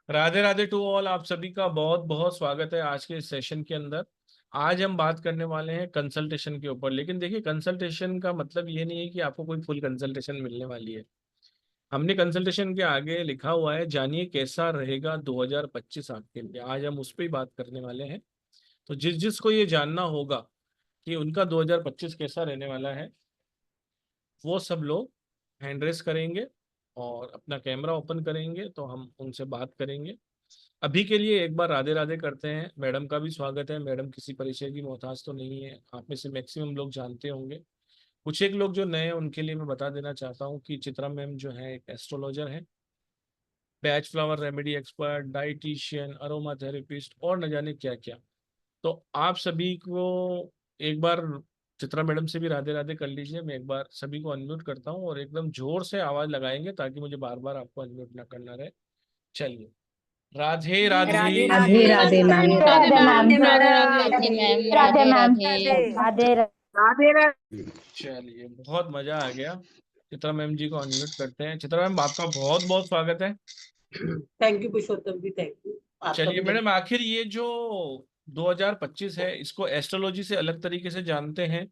Radhe Radhe to all. आप सभी का बहुत बहुत स्वागत है आज के इस सेशन के अंदर। आज हम बात करने वाले हैं कंसल्टेशन के ऊपर। लेकिन देखिए, कंसल्टेशन का मतलब ये नहीं है कि आपको कोई फुल कंसल्टेशन मिलने वाली है। हमने कंसल्टेशन के आगे लिखा हुआ है, जानिए कैसा रहेगा 2025 आपके लिए। आज हम उस पर ही बात करने वाले हैं। तो जिस जिसको ये जानना होगा कि उनका 2025 कैसा रहने वाला है, वो सब लोग हैंड रेस करेंगे और अपना कैमरा ओपन करेंगे, तो हम उनसे बात करेंगे। अभी के लिए एक बार राधे राधे करते हैं। मैडम का भी स्वागत है। मैडम किसी परिचय की मोहताज तो नहीं है, आप में से मैक्सिमम लोग जानते होंगे। कुछ एक लोग जो नए हैं उनके लिए मैं बता देना चाहता हूँ कि चित्रा मैम जो है एक एस्ट्रोलॉजर है, patch flower remedy expert, dietitian, aroma therapist और न जाने क्या क्या। तो आप सभी को एक बार चित्रा मैडम से भी राधे राधे कर लीजिए। मैं एक बार सभी को अनम्यूट करता हूँ और एकदम जोर से आवाज लगाएंगे ताकि मुझे बार बार आपको अनम्यूट ना करना रहे। चलिए, Radhe Radhe Radhe. Radhe Radhe Radhe ma'am. Radhe Radhe ma'am. Ma'am. Radhe Radhe Radhe. Ma'am. Radhe Radhe ma'am. Radhe. Radhe Radhe Radhe. चलिए, बहुत मजा आ गया। चित्रा मैम जी को अनम्यूट करते हैं। चित्रा मैम, आपका बहुत बहुत स्वागत है। Thank you Purushottam ji, thank you. आपका चलिए भी मैडम, आखिर ये जो 2025 है, इसको एस्ट्रोलॉजी से अलग तरीके से जानते हैं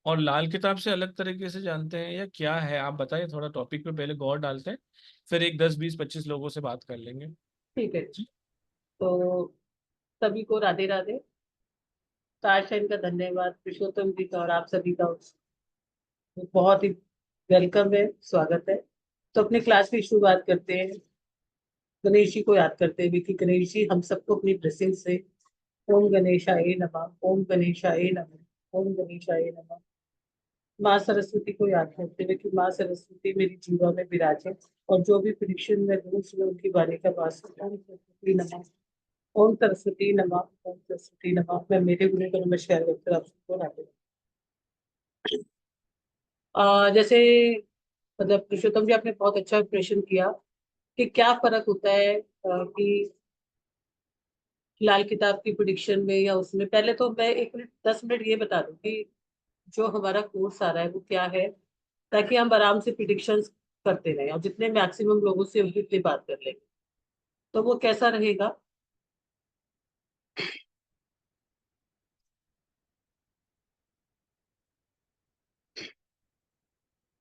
और लाल किताब से अलग तरीके से जानते हैं, या क्या है? आप बताइए। थोड़ा टॉपिक पे पहले गौर डालते हैं, फिर एक 10 20 25 लोगों से बात कर लेंगे। ठीक है। जी। तो सभी को राधे राधे। तारशन का धन्यवाद पुरुषोत्तम जी का, और आप सभी का बहुत ही वेलकम है, स्वागत है। तो अपने क्लास की शुरुआत करते हैं गणेश जी को याद करते हुए कि गणेश जी हम सबको अपनी ब्लेसिंग से ओम गणेशाय नमः, ओम गणेशाय नमः, ओम गणेशाय नमः। माँ सरस्वती को याद करते हुए कि माँ सरस्वती मेरी जीवा में विराजे और जो भी प्रिडिक्शन में दूर से उनकी वाणी का वास हो। ओम सरस्वती नमः, ओम सरस्वती नमः, ओम सरस्वती नमः। मैं मेरे गुरु को नमस्कार करते आप सबको राधे। जैसे मतलब पुरुषोत्तम जी, आपने बहुत अच्छा प्रश्न किया कि क्या फर्क होता है कि लाल किताब की प्रिडिक्शन में या उसमें। पहले तो मैं 1 मिनट 10 मिनट ये बता दूं कि जो हमारा कोर्स आ रहा है वो क्या है, ताकि हम आराम से प्रिडिक्शंस करते रहें और जितने मैक्सिमम लोगों से उतनी बात कर लेंगे। तो वो कैसा रहेगा।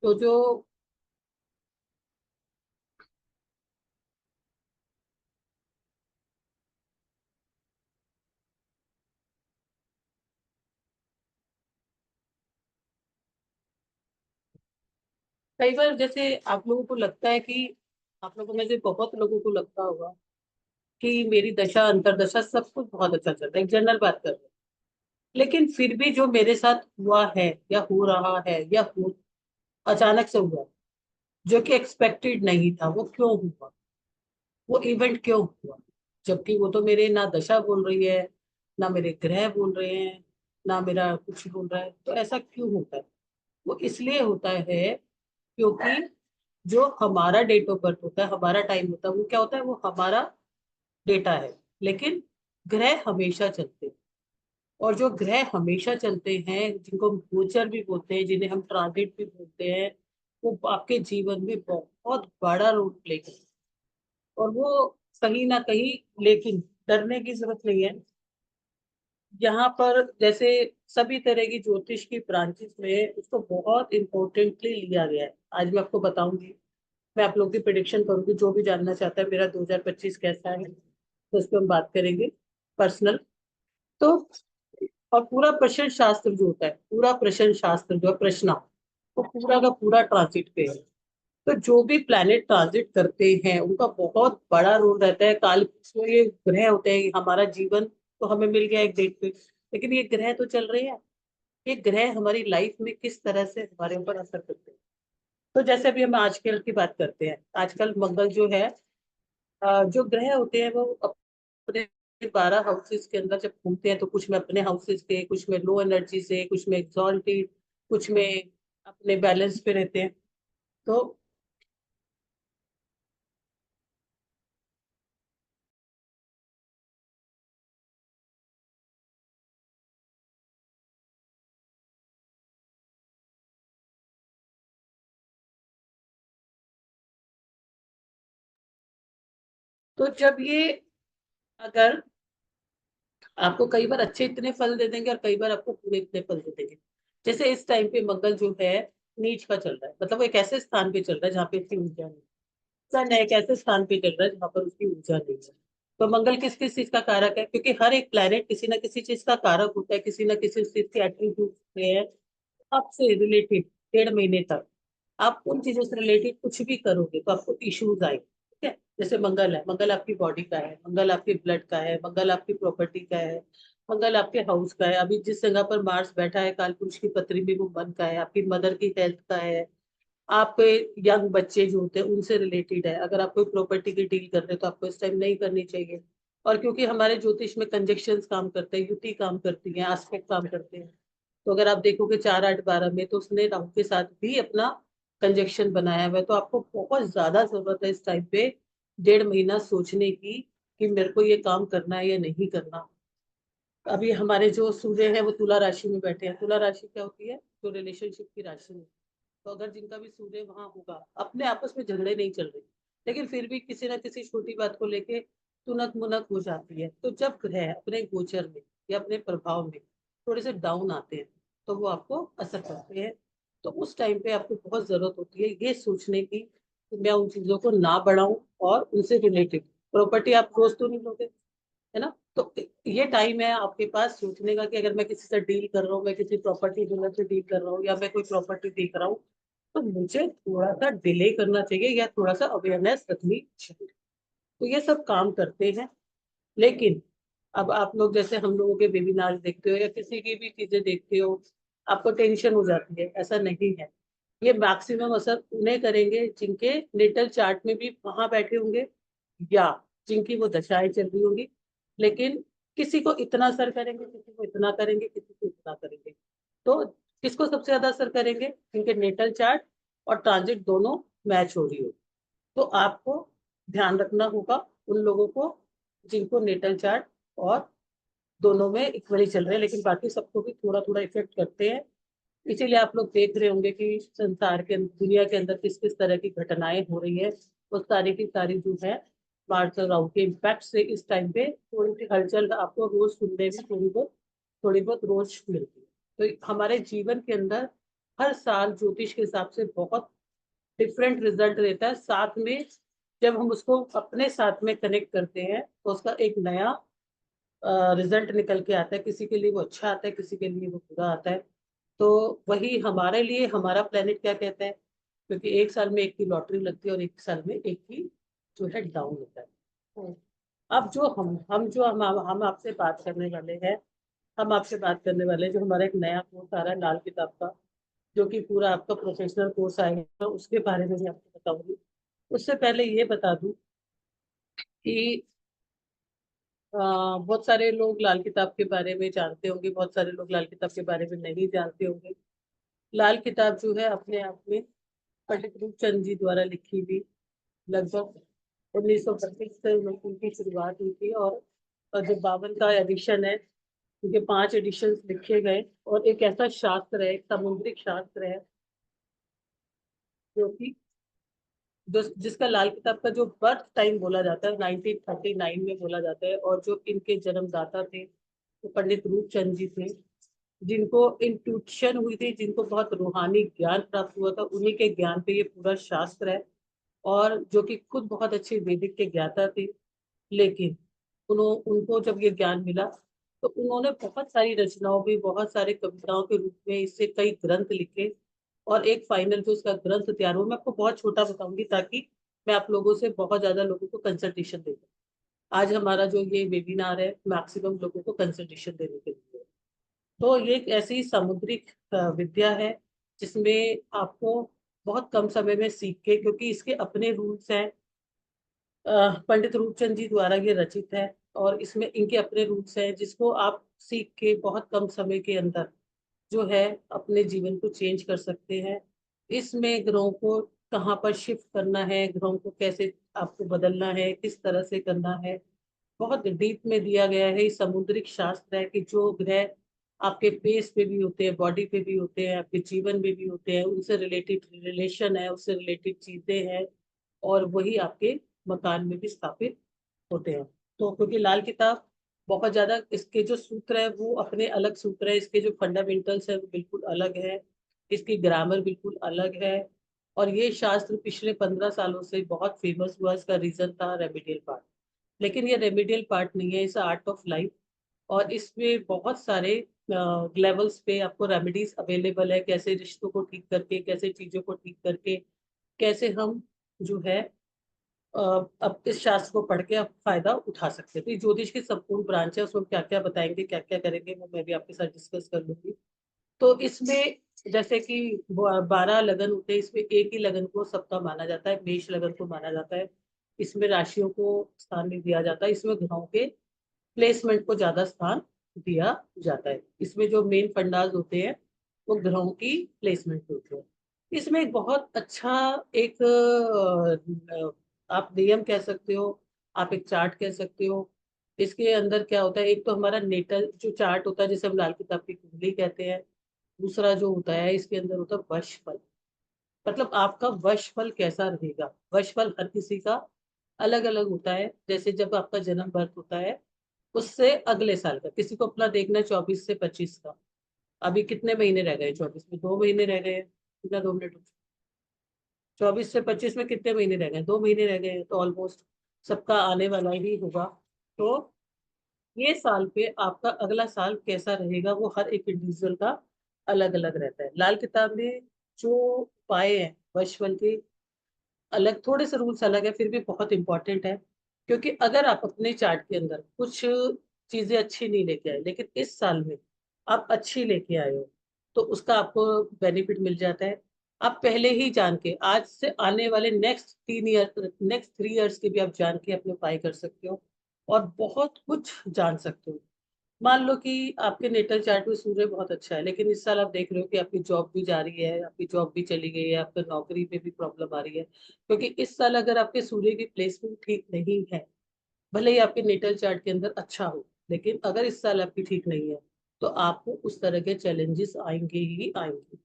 तो जो कई बार जैसे आप लोगों को लगता है कि आप लोगों में से बहुत लोगों को लगता होगा कि मेरी दशा अंतरदशा सब कुछ बहुत अच्छा चल रहा है, एक जनरल बात कर रहे हैं। लेकिन फिर भी जो मेरे साथ हुआ है या हो रहा है या हो अचानक से हुआ, जो कि एक्सपेक्टेड नहीं था, वो क्यों हुआ, वो इवेंट क्यों हुआ, जबकि वो तो मेरे ना दशा बोल रही है, ना मेरे ग्रह बोल रहे हैं, ना मेरा कुछ बोल रहा है। तो ऐसा क्यों होता है? वो इसलिए होता है क्योंकि जो हमारा डेट ऑफ बर्थ होता है, हमारा टाइम होता है, वो क्या होता है, वो हमारा डेटा है। लेकिन ग्रह हमेशा चलते हैं, और जो ग्रह हमेशा चलते हैं, जिनको हम गोचर भी बोलते हैं, जिन्हें हम ट्रांजिट भी बोलते हैं, वो आपके जीवन में बहुत बड़ा रोल प्ले करते हैं। और वो कहीं ना कहीं, लेकिन डरने की जरूरत नहीं है। यहाँ पर जैसे सभी तरह की ज्योतिष की ब्रांचेस में उसको बहुत इंपॉर्टेंटली लिया गया है। आज मैं आपको बताऊंगी, मैं आप लोगों की प्रिडिक्शन करूंगी। जो भी जानना चाहता है मेरा 2025 कैसा है, तो उस पर हम बात करेंगे पर्सनल। तो और पूरा प्रश्न शास्त्र जो होता है, पूरा प्रश्न शास्त्र जो है, प्रश्न वो पूरा का पूरा ट्रांजिट पे है। तो जो भी प्लैनेट ट्रांजिट करते हैं उनका बहुत बड़ा रोल रहता है। काल जो ये ग्रह होते हैं, हमारा जीवन तो हमें मिल गया एक डेट पे, लेकिन ये ग्रह तो चल रहे हैं। ये ग्रह हमारी लाइफ में किस तरह से हमारे ऊपर असर करते हैं। तो जैसे अभी हम आजकल की बात करते हैं, आजकल मंगल जो है, जो ग्रह होते हैं वो अपने 12 हाउसेस के अंदर जब घूमते हैं, तो कुछ में अपने हाउसेस के, कुछ में लो एनर्जी से, कुछ में एक्सॉल्टेड, कुछ में अपने बैलेंस पे रहते हैं। तो तो जब ये, अगर आपको कई बार अच्छे इतने फल दे देंगे और कई बार आपको बुरे इतने फल दे देंगे। जैसे इस टाइम पे मंगल जो है नीच का चल रहा है, मतलब वो एक ऐसे स्थान पे चल रहा है जहाँ पे इसकी ऊर्जा नहीं है। सन एक ऐसे स्थान पे चल रहा है जहाँ पर उसकी ऊर्जा नहीं है। तो मंगल किस किस चीज का कारक है, क्योंकि हर एक प्लेनेट किसी ना किसी चीज का कारक होता है, किसी ना किसी चीज के एट्रीब्यूट होते हैं आपसे रिलेटेड। 1.5 महीने तक आप उन चीजों से रिलेटेड कुछ भी करोगे तो आपको इश्यूज आएंगे, ठीक है। जैसे मंगल है, मंगल आपकी बॉडी का है, मंगल आपके ब्लड का है, मंगल आपकी प्रॉपर्टी का है, मंगल आपके हाउस का है। अभी जिस जगह पर मार्स बैठा है काल पुरुष की पत्री में, वो मन का है, आपकी मदर की हेल्थ का है, आप यंग बच्चे जो होते हैं उनसे रिलेटेड है। अगर आप कोई प्रॉपर्टी की डील कर रहे हो तो आपको इस टाइम नहीं करनी चाहिए। और क्योंकि हमारे ज्योतिष में कंजक्शंस काम करते हैं, युति काम करती है, एस्पेक्ट काम करते हैं, तो अगर आप देखोगे 4, 8, 12 में तो उसने राहु के साथ भी अपना कंजक्शन बनाया हुआ है। तो आपको बहुत ज्यादा जरूरत है इस टाइम पे 1.5 महीना सोचने की कि मेरे को ये काम करना है या नहीं करना। अभी हमारे जो सूर्य है वो तुला राशि में बैठे हैं। तुला राशि क्या होती है, जो रिलेशनशिप की राशि है। तो अगर जिनका भी सूर्य वहां होगा, अपने आपस में झगड़े नहीं चल रहे, लेकिन फिर भी किसी ना किसी छोटी बात को लेके तुनक मुनक हो जाती है। तो जब ग्रह अपने गोचर में या अपने प्रभाव में थोड़े से डाउन आते हैं तो वो आपको असर करते हैं। तो उस टाइम पे आपको बहुत जरूरत होती है ये सोचने की कि मैं उन चीजों को ना बढ़ाऊं, और उनसे रिलेटेड प्रॉपर्टी आप रोज तो नहीं लोगे, है ना। तो ये टाइम है आपके पास सोचने का कि अगर मैं किसी से डील कर रहा हूँ, मैं किसी प्रॉपर्टी डीलर से डील कर रहा हूँ, या मैं कोई प्रॉपर्टी देख रहा हूँ, तो मुझे थोड़ा सा डिले करना चाहिए या थोड़ा सा अवेयरनेस रखनी चाहिए। तो ये सब काम करते हैं। लेकिन अब आप लोग जैसे हम लोगों के वेबिनार देखते हो या किसी की भी चीजें देखते हो, आपको टेंशन हो जाती है, ऐसा नहीं है। ये मैक्सिमम असर उन्हें करेंगे जिनके नेटल चार्ट में भी वहां बैठे होंगे, या जिनकी वो दशाएं चल रही होंगी। लेकिन किसी को इतना असर करेंगे, किसी को इतना करेंगे, किसी को इतना करेंगे। तो किसको सबसे ज्यादा असर करेंगे, जिनके नेटल चार्ट और ट्रांजिट दोनों मैच हो रही हो। तो आपको ध्यान रखना होगा उन लोगों को जिनको नेटल चार्ट और दोनों में इक्वली चल रहे हैं, लेकिन बाकी सबको भी थोड़ा थोड़ा इफेक्ट करते हैं। इसीलिए आप लोग देख रहे होंगे कि संसार के दुनिया के अंदर किस किस तरह की घटनाएं हो रही है। वो सारी की सारी जो है मार्स और राहु के इम्पैक्ट से इस टाइम पे थोड़ी सी हलचल आपको रोज सुनने में थोड़ी बहुत रोज मिलती है। तो हमारे जीवन के अंदर हर साल ज्योतिष के हिसाब से बहुत डिफरेंट रिजल्ट देता है। साथ में जब हम उसको अपने साथ में कनेक्ट करते हैं तो उसका एक नया रिजल्ट निकल के आता है। किसी के लिए वो अच्छा आता है, किसी के लिए वो बुरा आता है। तो वही हमारे लिए हमारा प्लेनेट क्या कहता है, क्योंकि एक साल में एक की लॉटरी लगती है और एक साल में एक की जो है डाउन होता है। तो अब जो हम आपसे बात करने वाले हैं, हम आपसे बात करने वाले हैं जो हमारा एक नया कोर्स आ रहा है लाल किताब का, जो कि पूरा आपका प्रोफेशनल कोर्स आएगा, उसके बारे में भी आपको बताऊंगी। उससे पहले ये बता दूं कि बहुत सारे लोग लाल किताब के बारे में जानते होंगे, बहुत सारे लोग लाल किताब के बारे में नहीं जानते होंगे। लाल किताब जो है अपने आप में पंडित रूपचंद जी द्वारा लिखी हुई, लगभग 1932 से उनकी शुरुआत हुई थी। और जो 52 का एडिशन है, उनके 5 एडिशन लिखे गए। और एक ऐसा शास्त्र है, एक समुद्रिक शास्त्र है, जो कि जिसका लाल किताब का जो बर्थ टाइम बोला जाता है 1939 में बोला जाता है। और जो इनके जन्मदाता थे वो पंडित रूपचंद जी थे, जिनको इंट्यूशन हुई थी, जिनको बहुत रूहानी ज्ञान प्राप्त हुआ था, उन्हीं के ज्ञान पे ये पूरा शास्त्र है। और जो कि खुद बहुत अच्छे वैदिक के ज्ञाता थे। लेकिन उनको जब ये ज्ञान मिला तो उन्होंने बहुत सारी रचनाओं में, बहुत सारे कविताओं के रूप में इससे कई ग्रंथ लिखे। और एक फाइनल जो उसका ग्रंथ तैयार हुआ, मैं आपको बहुत छोटा बताऊंगी ताकि मैं आप लोगों से बहुत ज्यादा लोगों को कंसल्टेशन दे दूं। आज हमारा जो ये वेबिनार है मैक्सिमम लोगों को कंसल्टेशन देने के लिए है। तो ये एक ऐसी सामुद्रिक विद्या है जिसमें आपको बहुत कम समय में सीख के, क्योंकि इसके अपने रूल्स हैं, पंडित रूपचंद जी द्वारा ये रचित है, और इसमें इनके अपने रूल्स हैं जिसको आप सीख के बहुत कम समय के अंदर जो है अपने जीवन को चेंज कर सकते हैं। इसमें ग्रहों को कहाँ पर शिफ्ट करना है, ग्रहों को कैसे आपको बदलना है, किस तरह से करना है, बहुत डीप में दिया गया है। ये समुद्रिक शास्त्र है कि जो ग्रह आपके फेस पे भी होते हैं, बॉडी पे भी होते हैं, आपके जीवन में भी होते हैं, उनसे रिलेटेड रिलेशन है, उससे रिलेटेड चीजें हैं, और वही आपके मकान में भी स्थापित होते हैं। तो क्योंकि लाल किताब बहुत ज्यादा, इसके जो सूत्र है वो अपने अलग सूत्र है, इसके जो फंडामेंटल्स है वो बिल्कुल अलग है, इसकी ग्रामर बिल्कुल अलग है। और ये शास्त्र पिछले 15 सालों से बहुत फेमस हुआ, इसका रीजन था रेमिडियल पार्ट। लेकिन ये रेमिडियल पार्ट नहीं है, इस आर्ट ऑफ लाइफ। और इसमें बहुत सारे लेवल्स पे आपको रेमेडीज अवेलेबल है, कैसे रिश्तों को ठीक करके, कैसे चीजों को ठीक करके, कैसे हम जो है अब इस शास्त्र को पढ़ के आप फायदा उठा सकते हैं। तो ये ज्योतिष की संपूर्ण ब्रांच है, उसमें क्या क्या बताएंगे, क्या क्या करेंगे, वो मैं भी आपके साथ डिस्कस कर लूंगी। तो इसमें जैसे कि 12 लगन होते हैं, इसमें एक ही लगन को सबका माना जाता है, मेष लगन को माना जाता है। इसमें राशियों को स्थान नहीं दिया जाता, इसमें ग्रहों के प्लेसमेंट को ज्यादा स्थान दिया जाता है। इसमें जो मेन फंडाज होते हैं वो ग्रहों की प्लेसमेंट होते हैं। इसमें एक बहुत अच्छा एक आप नियम कह सकते हो, आप एक चार्ट कह सकते हो। इसके अंदर क्या होता है, एक तो हमारा नेटल जो चार्ट होता है जिसे हम लाल किताब की कुंडली कहते हैं। दूसरा जो होता है इसके अंदर होता है वश फल, मतलब आपका वश फल कैसा रहेगा। वश फल हर किसी का अलग अलग होता है। जैसे जब आपका जन्म बर्थ होता है उससे अगले साल का किसी को अपना देखना है 24 से 25 का। अभी कितने महीने रह गए, 24 में 2 महीने रह गए हैं। कितना, 2 मिनट। 24 से 25 में कितने महीने रह गए, 2 महीने रह गए हैं, तो ऑलमोस्ट सबका आने वाला ही होगा। तो ये साल पे आपका अगला साल कैसा रहेगा वो हर एक इंडिविजुअल का अलग अलग रहता है। लाल किताब में जो उपाय है वशफल के, अलग थोड़े से रूल्स अलग है, फिर भी बहुत इंपॉर्टेंट है। क्योंकि अगर आप अपने चार्ट के अंदर कुछ चीजें अच्छी नहीं लेके आए, लेकिन इस साल में आप अच्छी लेके आए हो, तो उसका आपको बेनिफिट मिल जाता है। आप पहले ही जान के, आज से आने वाले नेक्स्ट 3 इयर्स के भी आप जान के अपने उपाय कर सकते हो और बहुत कुछ जान सकते हो। मान लो कि आपके नेटल चार्ट में सूर्य बहुत अच्छा है, लेकिन इस साल आप देख रहे हो कि आपकी जॉब भी जा रही है, आपकी जॉब भी चली गई है, आपको नौकरी में भी प्रॉब्लम आ रही है। क्योंकि इस साल अगर आपके सूर्य की प्लेसमेंट ठीक नहीं है, भले ही आपके नेटल चार्ट के अंदर अच्छा हो, लेकिन अगर इस साल आपकी ठीक नहीं है तो आपको उस तरह के चैलेंजेस आएंगे ही आएंगे।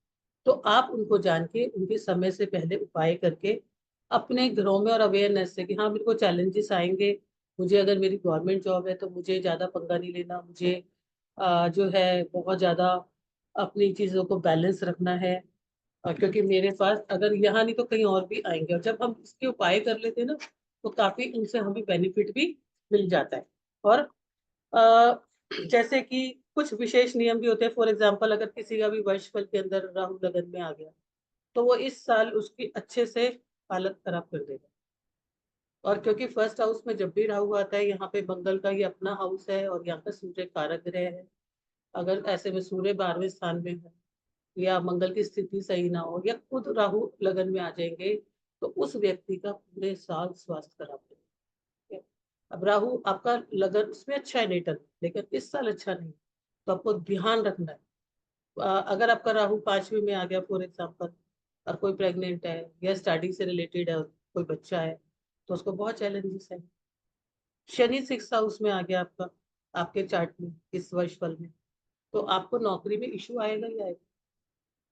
तो आप उनको जान के, उनके समय से पहले उपाय करके, अपने घरों में और अवेयरनेस से कि हाँ मेरे को चैलेंजेस आएंगे, मुझे अगर मेरी गवर्नमेंट जॉब है तो मुझे ज्यादा पंगा नहीं लेना, मुझे जो है बहुत ज्यादा अपनी चीजों को बैलेंस रखना है। क्योंकि मेरे पास अगर यहाँ नहीं तो कहीं और भी आएंगे, और जब हम इसके उपाय कर लेते हैं ना तो काफी उनसे हमें बेनिफिट भी मिल जाता है। और अ, जैसे कि कुछ विशेष नियम भी होते हैं। फॉर एग्जाम्पल, अगर किसी का भी वर्ष फल के अंदर राहु लगन में आ गया तो वो इस साल उसकी अच्छे से हालत खराब कर देगा। और क्योंकि फर्स्ट हाउस में जब भी राहु आता है, यहाँ पे मंगल का ये अपना हाउस है और यहाँ पे सूर्य कारक ग्रह है। अगर ऐसे में सूर्य 12वें स्थान में है या मंगल की स्थिति सही ना हो या खुद राहु लगन में आ जाएंगे, तो उस व्यक्ति का पूरे साल स्वास्थ्य खराब रहेगा। ठीक है? अब राहु आपका लगन उसमें अच्छा है नेटल, लेकिन इस साल अच्छा नहीं, तो आपको ध्यान रखना है। अगर आपका राहु 5वें में आ गया फॉर एग्जाम्पल, और कोई प्रेग्नेंट है या स्टडी से रिलेटेड है और कोई बच्चा है, तो उसको बहुत चैलेंजेस है। शनि 6th हाउस में आ गया आपका, आपके चार्ट में इस वर्ष फल में, तो आपको नौकरी में इशू आएगा ही आएगा।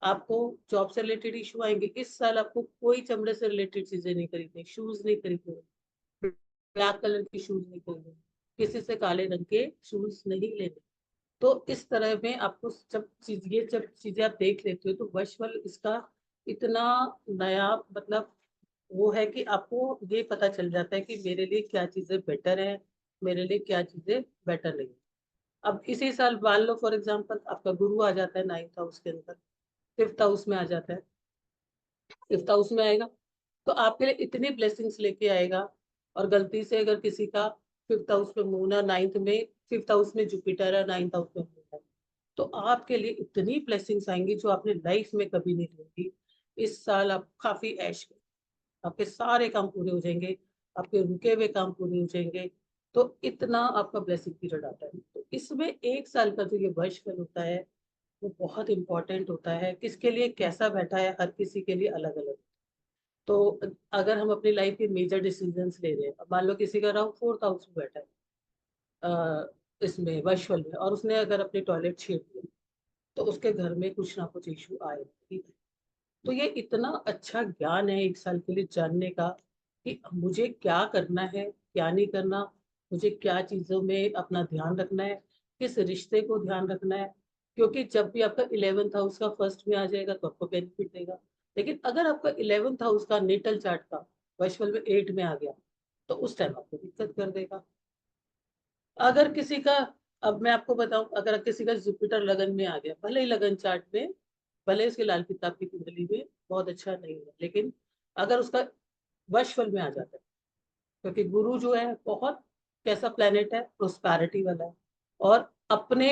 आपको जॉब से रिलेटेड इशू आएंगे। इस साल आपको कोई चमड़े से रिलेटेड चीजें नहीं खरीदनी, शूज नहीं खरीदने, ब्लैक कलर के शूज नहीं खरीदने, किसी से काले रंग के शूज नहीं लेने। तो इस तरह में आपको जब चीजें आप देख लेते हो तो वर्चुअल इसका इतना नया मतलब वो है कि आपको ये पता चल जाता है कि मेरे लिए क्या चीजें बेटर है, मेरे लिए क्या चीजें बेटर नहीं। अब इसी साल मान लो फॉर एग्जाम्पल आपका गुरु आ जाता है 9th हाउस के अंदर, 5th हाउस में आ जाता है। 5th हाउस में आएगा तो आपके लिए इतनी ब्लेसिंग्स लेके आएगा। और गलती से अगर किसी का 5th हाउस में मून है, 9th में, 5th हाउस में जुपिटर है, 9th हाउस में मून है, तो आपके लिए इतनी ब्लेसिंग्स आएंगी जो आपने लाइफ में कभी नहीं होगी। इस साल आप काफी ऐश करें, आपके सारे काम पूरे हो जाएंगे, आपके रुके हुए काम पूरे हो जाएंगे। तो इतना आपका ब्लेसिंग पीरियड आता है। तो इसमें एक साल का जो ये वर्षफल होता है वो बहुत इंपॉर्टेंट होता है। किसके लिए कैसा बैठा है, हर किसी के लिए अलग अलग। तो अगर हम अपनी लाइफ के मेजर डिसीजंस ले रहे हैं, अब मान लो किसी का राहु 4th हाउस में बैठा है इसमें वर्चुअल में, और उसने अगर अपने टॉयलेट छेड़ दिया तो उसके घर में कुछ ना कुछ इशू आए, ठीक है। तो ये इतना अच्छा ज्ञान है एक साल के लिए जानने का कि मुझे क्या करना है क्या नहीं करना, मुझे क्या चीजों में अपना ध्यान रखना है, किस रिश्ते को ध्यान रखना है। क्योंकि जब भी आपका 11th हाउस का फर्स्ट में आ जाएगा तो आपको बेनिफिट देगा। लेकिन अगर आपका 11th हाउस का नेटल चार्ट का वर्चुअल में 8 में आ गया तो उस टाइम आपको दिक्कत कर देगा। अगर किसी का, अब मैं आपको बताऊं, अगर किसी का जुपिटर लगन में आ गया, भले ही लगन चार्ट में, भले उसके लाल किताब की कुंडली में बहुत अच्छा नहीं है, लेकिन अगर उसका वर्चुअल में आ जाता है, क्योंकि गुरु जो है बहुत कैसा प्लेनेट है, प्रोस्पैरिटी वाला है। और अपने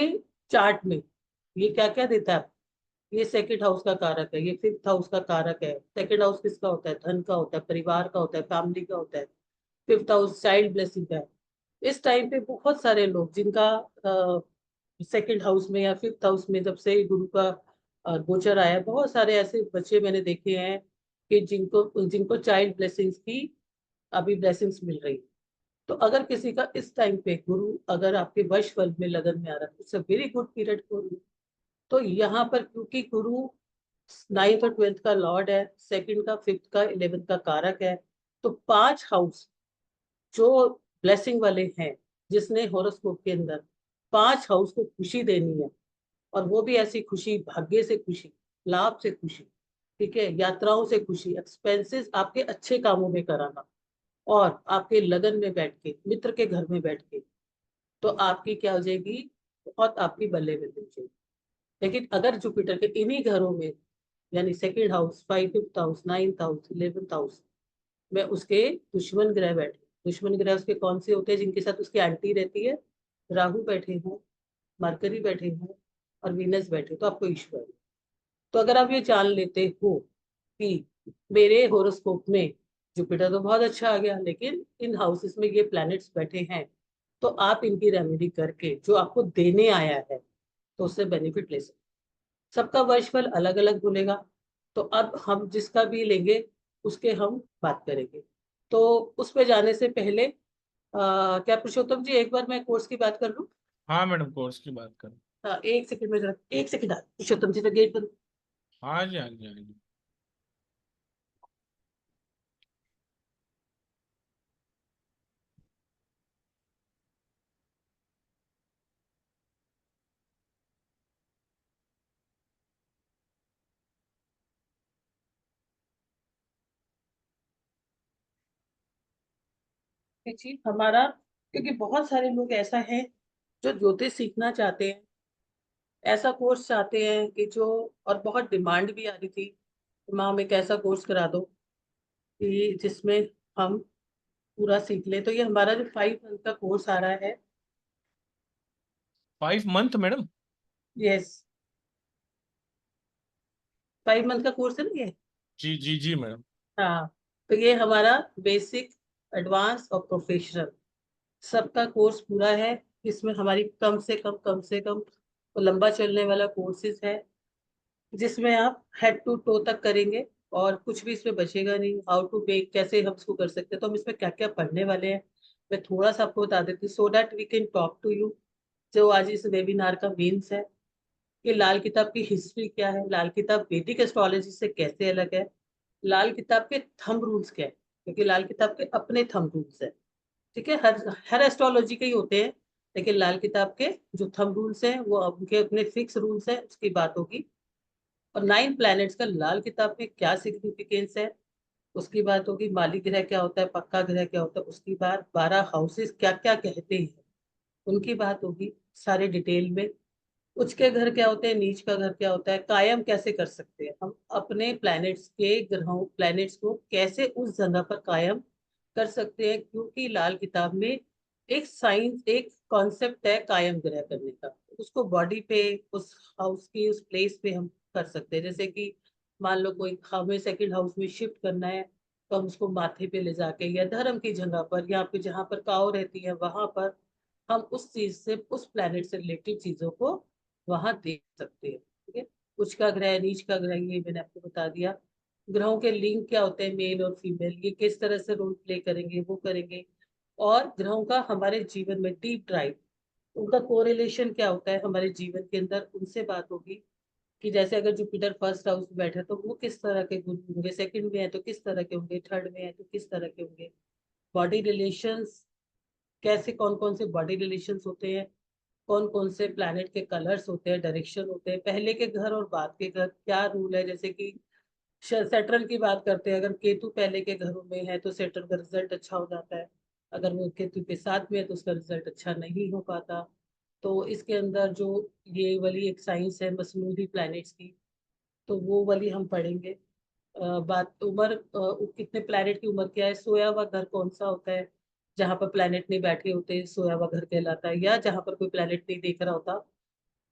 चार्ट में ये क्या क्या देता है, ये सेकंड हाउस का कारक है, ये फिफ्थ हाउस का कारक है। सेकंड हाउस किसका होता है? धन का होता है, परिवार का होता है, फैमिली का होता है। फिफ्थ हाउस चाइल्ड ब्लेसिंग का है। इस टाइम पे बहुत सारे लोग जिनका सेकंड हाउस में या फिफ्थ हाउस में जब से गुरु का गोचर आया है, बहुत सारे ऐसे बच्चे मैंने देखे हैं कि जिनको जिनको चाइल्ड ब्लेसिंग्स की अभी ब्लेसिंग्स मिल रही है। तो अगर किसी का इस टाइम पे गुरु अगर आपके वश फल में लगन में आ रहा है, it's a very good period for you. तो यहाँ पर क्योंकि गुरु 9th और 12th का लॉर्ड है, सेकंड का, फिफ्थ का, 11th का कारक है, तो 5 हाउस जो ब्लेसिंग वाले हैं, जिसने हॉरोस्कोप के अंदर 5 हाउस को खुशी देनी है, और वो भी ऐसी खुशी, भाग्य से खुशी, लाभ से खुशी, ठीक है, यात्राओं से खुशी, एक्सपेंसेस आपके अच्छे कामों में कराना, और आपके लगन में बैठ के, मित्र के घर में बैठ के, तो आपकी क्या हो जाएगी, बहुत आपकी बल्ले बल्ले हो जाएगी। लेकिन अगर जुपिटर के इन्हीं घरों में, यानी second house, fifth house, 9th house, 11th house में उसके दुश्मन ग्रह बैठे, दुश्मन ग्रह उसके कौन से होते हैं? जिनके साथ उसकी एंटी रहती है, राहु बैठे हों, मरकरी बैठे हों, और वीनस बैठे, तो आपको इश्यू है। तो अगर आप ये जान लेते हो कि मेरे होरोस्कोप में जुपिटर तो बहुत अच्छा आ गया, लेकिन इन हाउसेस में ये प्लैनेट्स बैठे हैं, तो आप इनकी रेमेडी करके जो आपको देने आया है तो उससे बेनिफिट ले सकते। सबका वर्षफल अलग अलग बोलेगा। तो अब हम जिसका भी लेंगे उसके हम बात करेंगे। तो उस पे जाने से पहले क्या पुरुषोत्तम जी, एक बार मैं कोर्स की बात कर लूं? हाँ मैडम, कोर्स की बात करें। हाँ, 1 सेकंड में, जरा 1 सेकंड, पुरुषोत्तम जी का गेट बंद। हाँ जी, हाँ जी, हाँ जी। जी हमारा, क्योंकि बहुत सारे लोग ऐसा है जो ज्योतिष सीखना चाहते हैं, ऐसा कोर्स चाहते हैं कि जो, और बहुत डिमांड भी आ रही थी, माँ में कैसा कोर्स करा दो कि जिसमें हम पूरा सीख ले। तो ये हमारा जो 5 मंथ का कोर्स आ रहा है। 5 मंथ मैडम? यस, 5 मंथ का कोर्स है ना ये। जी जी जी मैडम। हाँ, तो ये हमारा बेसिक, एडवांस और प्रोफेशनल सबका कोर्स पूरा है। इसमें हमारी कम से कम तो लंबा चलने वाला कोर्सेज है, जिसमें आप हेड टू टो तक करेंगे, और कुछ भी इसमें बचेगा नहीं। हाउ टू बेक कैसे हम इसको कर सकते हैं, तो हम इसमें क्या क्या पढ़ने वाले हैं, मैं थोड़ा सा आपको बता देती हूँ, so that we can talk to you. जो आज इस वेबिनार का मेंस है कि लाल किताब की हिस्ट्री क्या है, लाल किताब वैदिक एस्ट्रोलॉजी से कैसे अलग है, लाल किताब के थंब रूल्स क्या है, क्योंकि लाल किताब के अपने थंब रूल्स है। ठीक है, हर एस्ट्रोलॉजी के ही होते हैं, लेकिन लाल किताब के जो थंब रूल्स हैं वो उनके अपने फिक्स रूल्स हैं, उसकी बात होगी। और 9 प्लैनेट्स का लाल किताब में क्या सिग्निफिकेंस है, उसकी बात होगी। माली ग्रह क्या होता है, पक्का ग्रह क्या होता है, उसकी बात। 12 हाउसेस क्या क्या कहते हैं, उनकी बात होगी सारे डिटेल में। उच्च के घर क्या होते हैं, नीच का घर क्या होता है, कायम कैसे कर सकते हैं हम अपने प्लैनेट्स के ग्रहों, प्लैनेट्स को कैसे उस जगह पर कायम कर सकते हैं, क्योंकि लाल किताब में एक साइंस, एक कॉन्सेप्ट है कायम ग्रह करने का। उसको बॉडी पे, उस हाउस की, उस प्लेस पे हम कर सकते हैं। जैसे कि मान लो कोई हमें सेकंड हाउस में शिफ्ट करना है, तो हम उसको माथे पे ले जाके, या धर्म की जगह पर, या फिर जहाँ पर काव रहती है वहां पर हम उस चीज से, उस प्लेनेट से रिलेटेड चीजों को वहां देख सकते हैं। ठीक है, उच्च का ग्रह, नीच का ग्रह, ये मैंने आपको बता दिया। ग्रहों के लिंक क्या होते हैं, मेल और फीमेल, ये किस तरह से रोल प्ले करेंगे, वो करेंगे। और ग्रहों का हमारे जीवन में डीप ड्राइव, उनका कोरिलेशन क्या होता है हमारे जीवन के अंदर, उनसे बात होगी। कि जैसे अगर जुपिटर फर्स्ट हाउस में बैठे तो वो किस तरह के गुण होंगे, सेकंड में है तो किस तरह के होंगे, थर्ड में है तो किस तरह के होंगे। बॉडी रिलेशंस, कैसे कौन कौन से बॉडी रिलेशंस होते हैं, कौन कौन से प्लैनेट के कलर्स होते हैं, डायरेक्शन होते हैं, पहले के घर और बाद के घर क्या रूल है। जैसे कि सैटर्न की बात करते हैं, अगर केतु पहले के घरों में है तो सैटर्न का रिजल्ट अच्छा हो जाता है, अगर वो केतु के साथ में है तो उसका रिजल्ट अच्छा नहीं हो पाता। तो इसके अंदर जो ये वाली एक साइंस है मसनूदी प्लैनेट्स की, तो वो वाली हम पढ़ेंगे। बात उम्र, कितने प्लैनेट की उम्र क्या है, सोया हुआ घर कौन सा होता है, जहां पर प्लैनेट नहीं बैठे होते सोया हुआ घर कहलाता है, या जहां पर कोई प्लैनेट नहीं देख रहा होता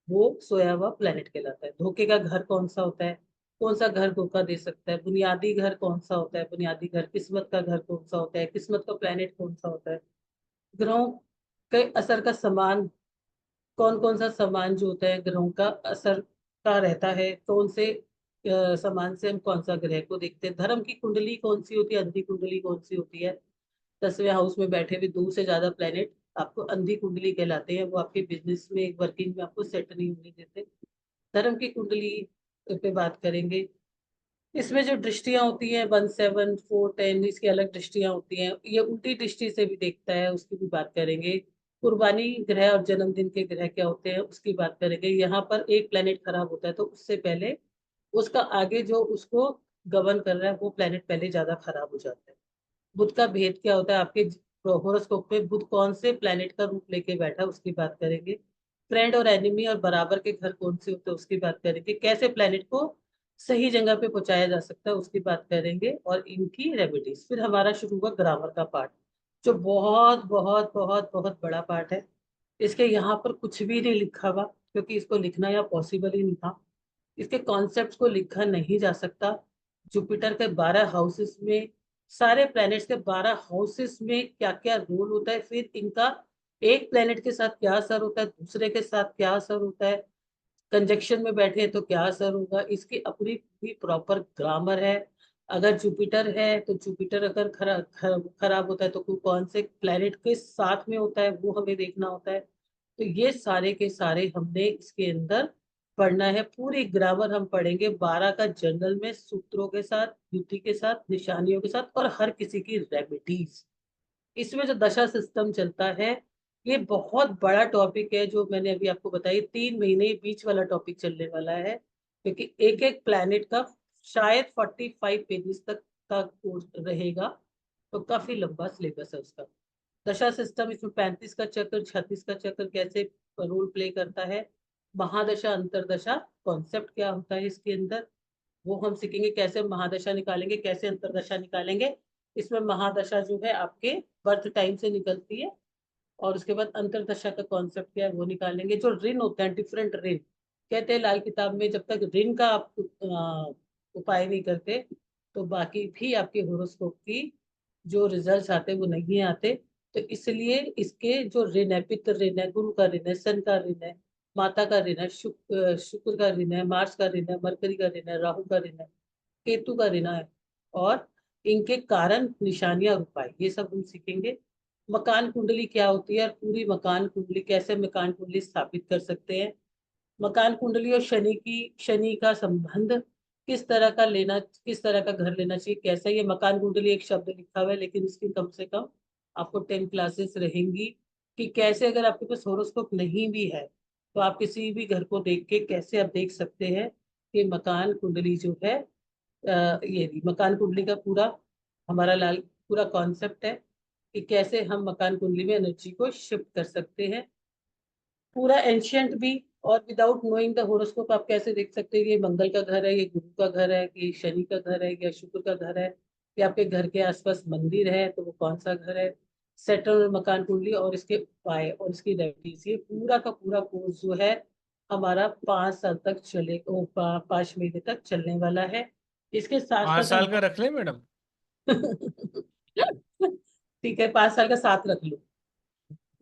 वो सोया हुआ प्लेनेट कहलाता है। धोखे का घर कौन सा होता है, कौन सा घर धोखा दे सकता है, बुनियादी घर कौन सा होता है, बुनियादी घर, किस्मत का घर कौन सा होता है, किस्मत का प्लेनेट कौन सा होता है, ग्रहों के असर का समान, कौन कौन सा समान जो होता है ग्रहों का असर का रहता है, कौन से समान से हम कौन सा ग्रह को देखते हैं, धर्म की कुंडली कौन सी होती है, अंधी कुंडली कौन सी होती है। 10वें हाउस में बैठे हुए 2 से ज्यादा प्लेनेट आपको अंधी कुंडली कहलाते हैं, वो आपके बिजनेस में वर्किंग में आपको सेट नहीं होने देते। धर्म की कुंडली पे बात करेंगे। इसमें जो दृष्टियां होती हैं 1, 7, 4, 10, इसकी अलग दृष्टियां होती हैं, ये उल्टी दृष्टि से भी देखता है, उसकी भी बात करेंगे। कुर्बानी ग्रह और जन्मदिन के ग्रह क्या होते हैं उसकी बात करेंगे। यहाँ पर एक प्लेनेट खराब होता है तो उससे पहले उसका आगे जो उसको गवर्न कर रहा है वो प्लेनेट पहले ज्यादा खराब हो जाता है। बुध का भेद क्या होता है आपके होरोस्कोप में, बुध कौन से प्लेनेट का रूप लेके बैठा है उसकी बात करेंगे। फ्रेंड और एनिमी और बराबर के घर कौन से होते हैं उसकी बात करेंगे। कैसे प्लेनेट को सही जगह पे पहुंचाया जा सकता है उसकी बात करेंगे, और इनकी रेमेडीज। फिर हमारा शुरू हुआ ग्रामर का पार्ट, जो बहुत बहुत बहुत बहुत बड़ा पार्ट है। इसके यहाँ पर कुछ भी नहीं लिखा हुआ, क्योंकि इसको लिखना यहाँ पॉसिबल ही नहीं था। इसके कॉन्सेप्ट्स को लिखा नहीं जा सकता। जुपिटर के 12 हाउसेस में, सारे प्लैनेट्स के 12 हाउसेस में क्या क्या रोल होता है, फिर इनका एक प्लैनेट के साथ क्या असर होता है, दूसरे के साथ क्या असर होता है, कंजक्शन में बैठे हैं तो क्या असर होगा, इसकी अपनी भी प्रॉपर ग्रामर है। अगर जुपिटर है तो जुपिटर अगर खराब होता है तो कौन से प्लैनेट के साथ में होता है वो हमें देखना होता है। तो ये सारे के सारे हमने इसके अंदर पढ़ना है, पूरी ग्रामर हम पढ़ेंगे 12 का जनरल में, सूत्रों के साथ, युति के साथ, निशानियों के साथ, और हर किसी की रेमेडीज। इसमें जो दशा सिस्टम चलता है ये बहुत बड़ा टॉपिक है, जो मैंने अभी आपको बताई 3 महीने बीच वाला टॉपिक चलने वाला है, क्योंकि एक एक प्लैनेट का शायद 45 पेजेस तक का कोर्स रहेगा। तो काफी लंबा सिलेबस है उसका। दशा सिस्टम, इसमें 35 का चक्र, 36 का चक्र कैसे रोल प्ले करता है, महादशा अंतरदशा कॉन्सेप्ट क्या होता है इसके अंदर, वो हम सीखेंगे। कैसे महादशा निकालेंगे, कैसे अंतरदशा निकालेंगे। इसमें महादशा जो है आपके बर्थ टाइम से निकलती है, और उसके बाद अंतरदशा का कॉन्सेप्ट क्या है वो निकालेंगे। जो ऋण होते हैं, डिफरेंट ऋण, कहते हैं लाल किताब में जब तक ऋण का आप उपाय नहीं करते तो बाकी भी आपके होरोस्कोप की जो रिजल्ट्स आते हैं वो नहीं आते। तो इसलिए इसके जो ऋण है, पितृ ऋण है, गुरु का ऋण है, सन का ऋण है, माता का ऋण है, शुक्र का ऋण है, मार्स का ऋण है, मरकरी का ऋण है, राहु का ऋण है, केतु का ऋण है, और इनके कारण, निशानियां और उपाय, ये सब हम सीखेंगे। मकान कुंडली क्या होती है और पूरी मकान कुंडली, कैसे मकान कुंडली स्थापित कर सकते हैं। मकान कुंडली और शनि का संबंध किस तरह का लेना, किस तरह का घर लेना चाहिए, कैसे। ये मकान कुंडली एक शब्द लिखा हुआ है, लेकिन इसकी कम से कम आपको 10 क्लासेस रहेंगी, कि कैसे अगर आपके पास होरोस्कोप नहीं भी है तो आप किसी भी घर को देख के कैसे आप देख सकते हैं कि मकान कुंडली जो है, ये भी मकान कुंडली का पूरा हमारा लाल पूरा कॉन्सेप्ट है, कि कैसे हम मकान कुंडली में एनर्जी को शिफ्ट कर सकते हैं। पूरा एंशियंट भी, और विदाउट नोइंग द होरोस्कोप आप कैसे देख सकते हैं ये मंगल का घर है, ये गुरु का घर है, ये शनि का घर है, या शुक्र का घर है, या आपके घर के आसपास मंदिर है तो वो कौन सा घर है। सेटल मकान कुंडली और इसके उपाय और इसकी रेमेडीज, ये पूरा का पूरा कोर्स जो है हमारा 5 साल तक चले, 5 महीने तक चलने वाला है। इसके साथ पाँच साथ साल हम का रख ले मैडम। ठीक है, 5 साल का साथ रख लो।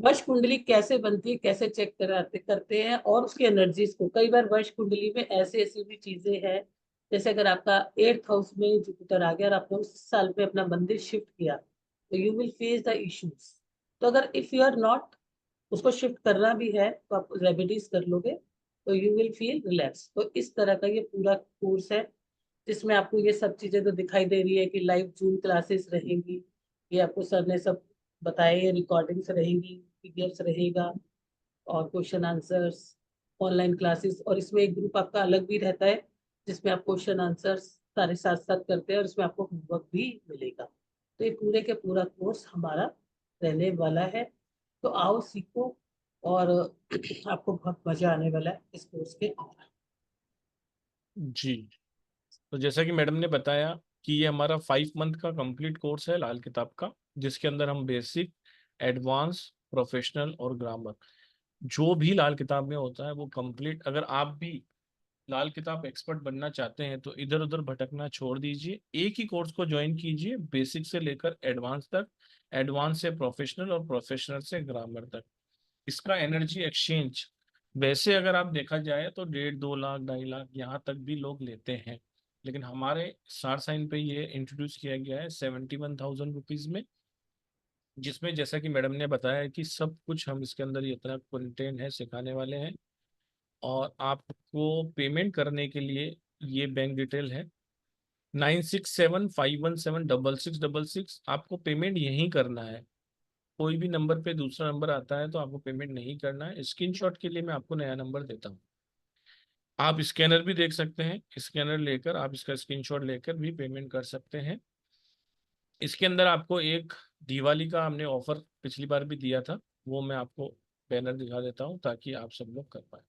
वश कुंडली कैसे बनती है, कैसे चेक कराते करते हैं, और उसकी एनर्जीज को, कई बार वश कुंडली में ऐसे ऐसी भी चीजें हैं, जैसे अगर आपका 8th हाउस में जुपिटर आ गया और आपने उस साल में अपना मंदिर शिफ्ट किया तो you will face the issues. तो अगर इफ यू आर नॉट, उसको शिफ्ट करना भी है तो आप रेमेडीज कर लोगे तो यू विल फील रिलैक्स। तो इस तरह का ये पूरा कोर्स है, जिसमें आपको ये सब चीजें तो दिखाई दे रही है कि लाइव जूम क्लासेस रहेंगी, ये आपको सर ने सब बताए, रिकॉर्डिंग्स रहेंगी, पीडीएफ्स रहेगा, और क्वेश्चन आंसर्स, ऑनलाइन क्लासेस। और इसमें एक ग्रुप आपका अलग भी रहता है जिसमें आप क्वेश्चन आंसर्स सारे साथ साथ करते हैं, और इसमें आपको होमवर्क भी मिलेगा। तो ये पूरे के पूरा कोर्स हमारा रहने वाला है। तो आओ, सीखो, और आपको बहुत मजा आने वाला है इस कोर्स के अंदर। जी। तो जैसा कि मैडम ने बताया कि ये हमारा 5 मंथ का कंप्लीट कोर्स है लाल किताब का, जिसके अंदर हम बेसिक, एडवांस, प्रोफेशनल और ग्रामर, जो भी लाल किताब में होता है वो कंप्लीट। अगर आप भी लाल किताब एक्सपर्ट बनना चाहते हैं तो इधर उधर भटकना छोड़ दीजिए, एक ही कोर्स को ज्वाइन कीजिए, बेसिक से लेकर एडवांस तक, एडवांस से प्रोफेशनल और प्रोफेशनल से ग्रामर तक। इसका एनर्जी एक्सचेंज वैसे अगर आप देखा जाए तो 1.5 2 लाख 2.5 लाख यहाँ तक भी लोग लेते हैं, लेकिन हमारे स्टार साइन पे ये इंट्रोड्यूस किया गया है 71,000 रुपीज में, जिसमें जैसा कि मैडम ने बताया कि सब कुछ हम इसके अंदर, ये इतना कंटेंट है सिखाने वाले हैं। और आपको पेमेंट करने के लिए ये बैंक डिटेल है 9675176666। आपको पेमेंट यहीं करना है, कोई भी नंबर पे दूसरा नंबर आता है तो आपको पेमेंट नहीं करना है। स्क्रीनशॉट के लिए मैं आपको नया नंबर देता हूँ, आप स्कैनर भी देख सकते हैं, स्कैनर लेकर आप इसका स्क्रीनशॉट लेकर भी पेमेंट कर सकते हैं। इसके अंदर आपको एक दिवाली का हमने ऑफर पिछली बार भी दिया था, वो मैं आपको बैनर दिखा देता हूँ ताकि आप सब लोग कर पाए।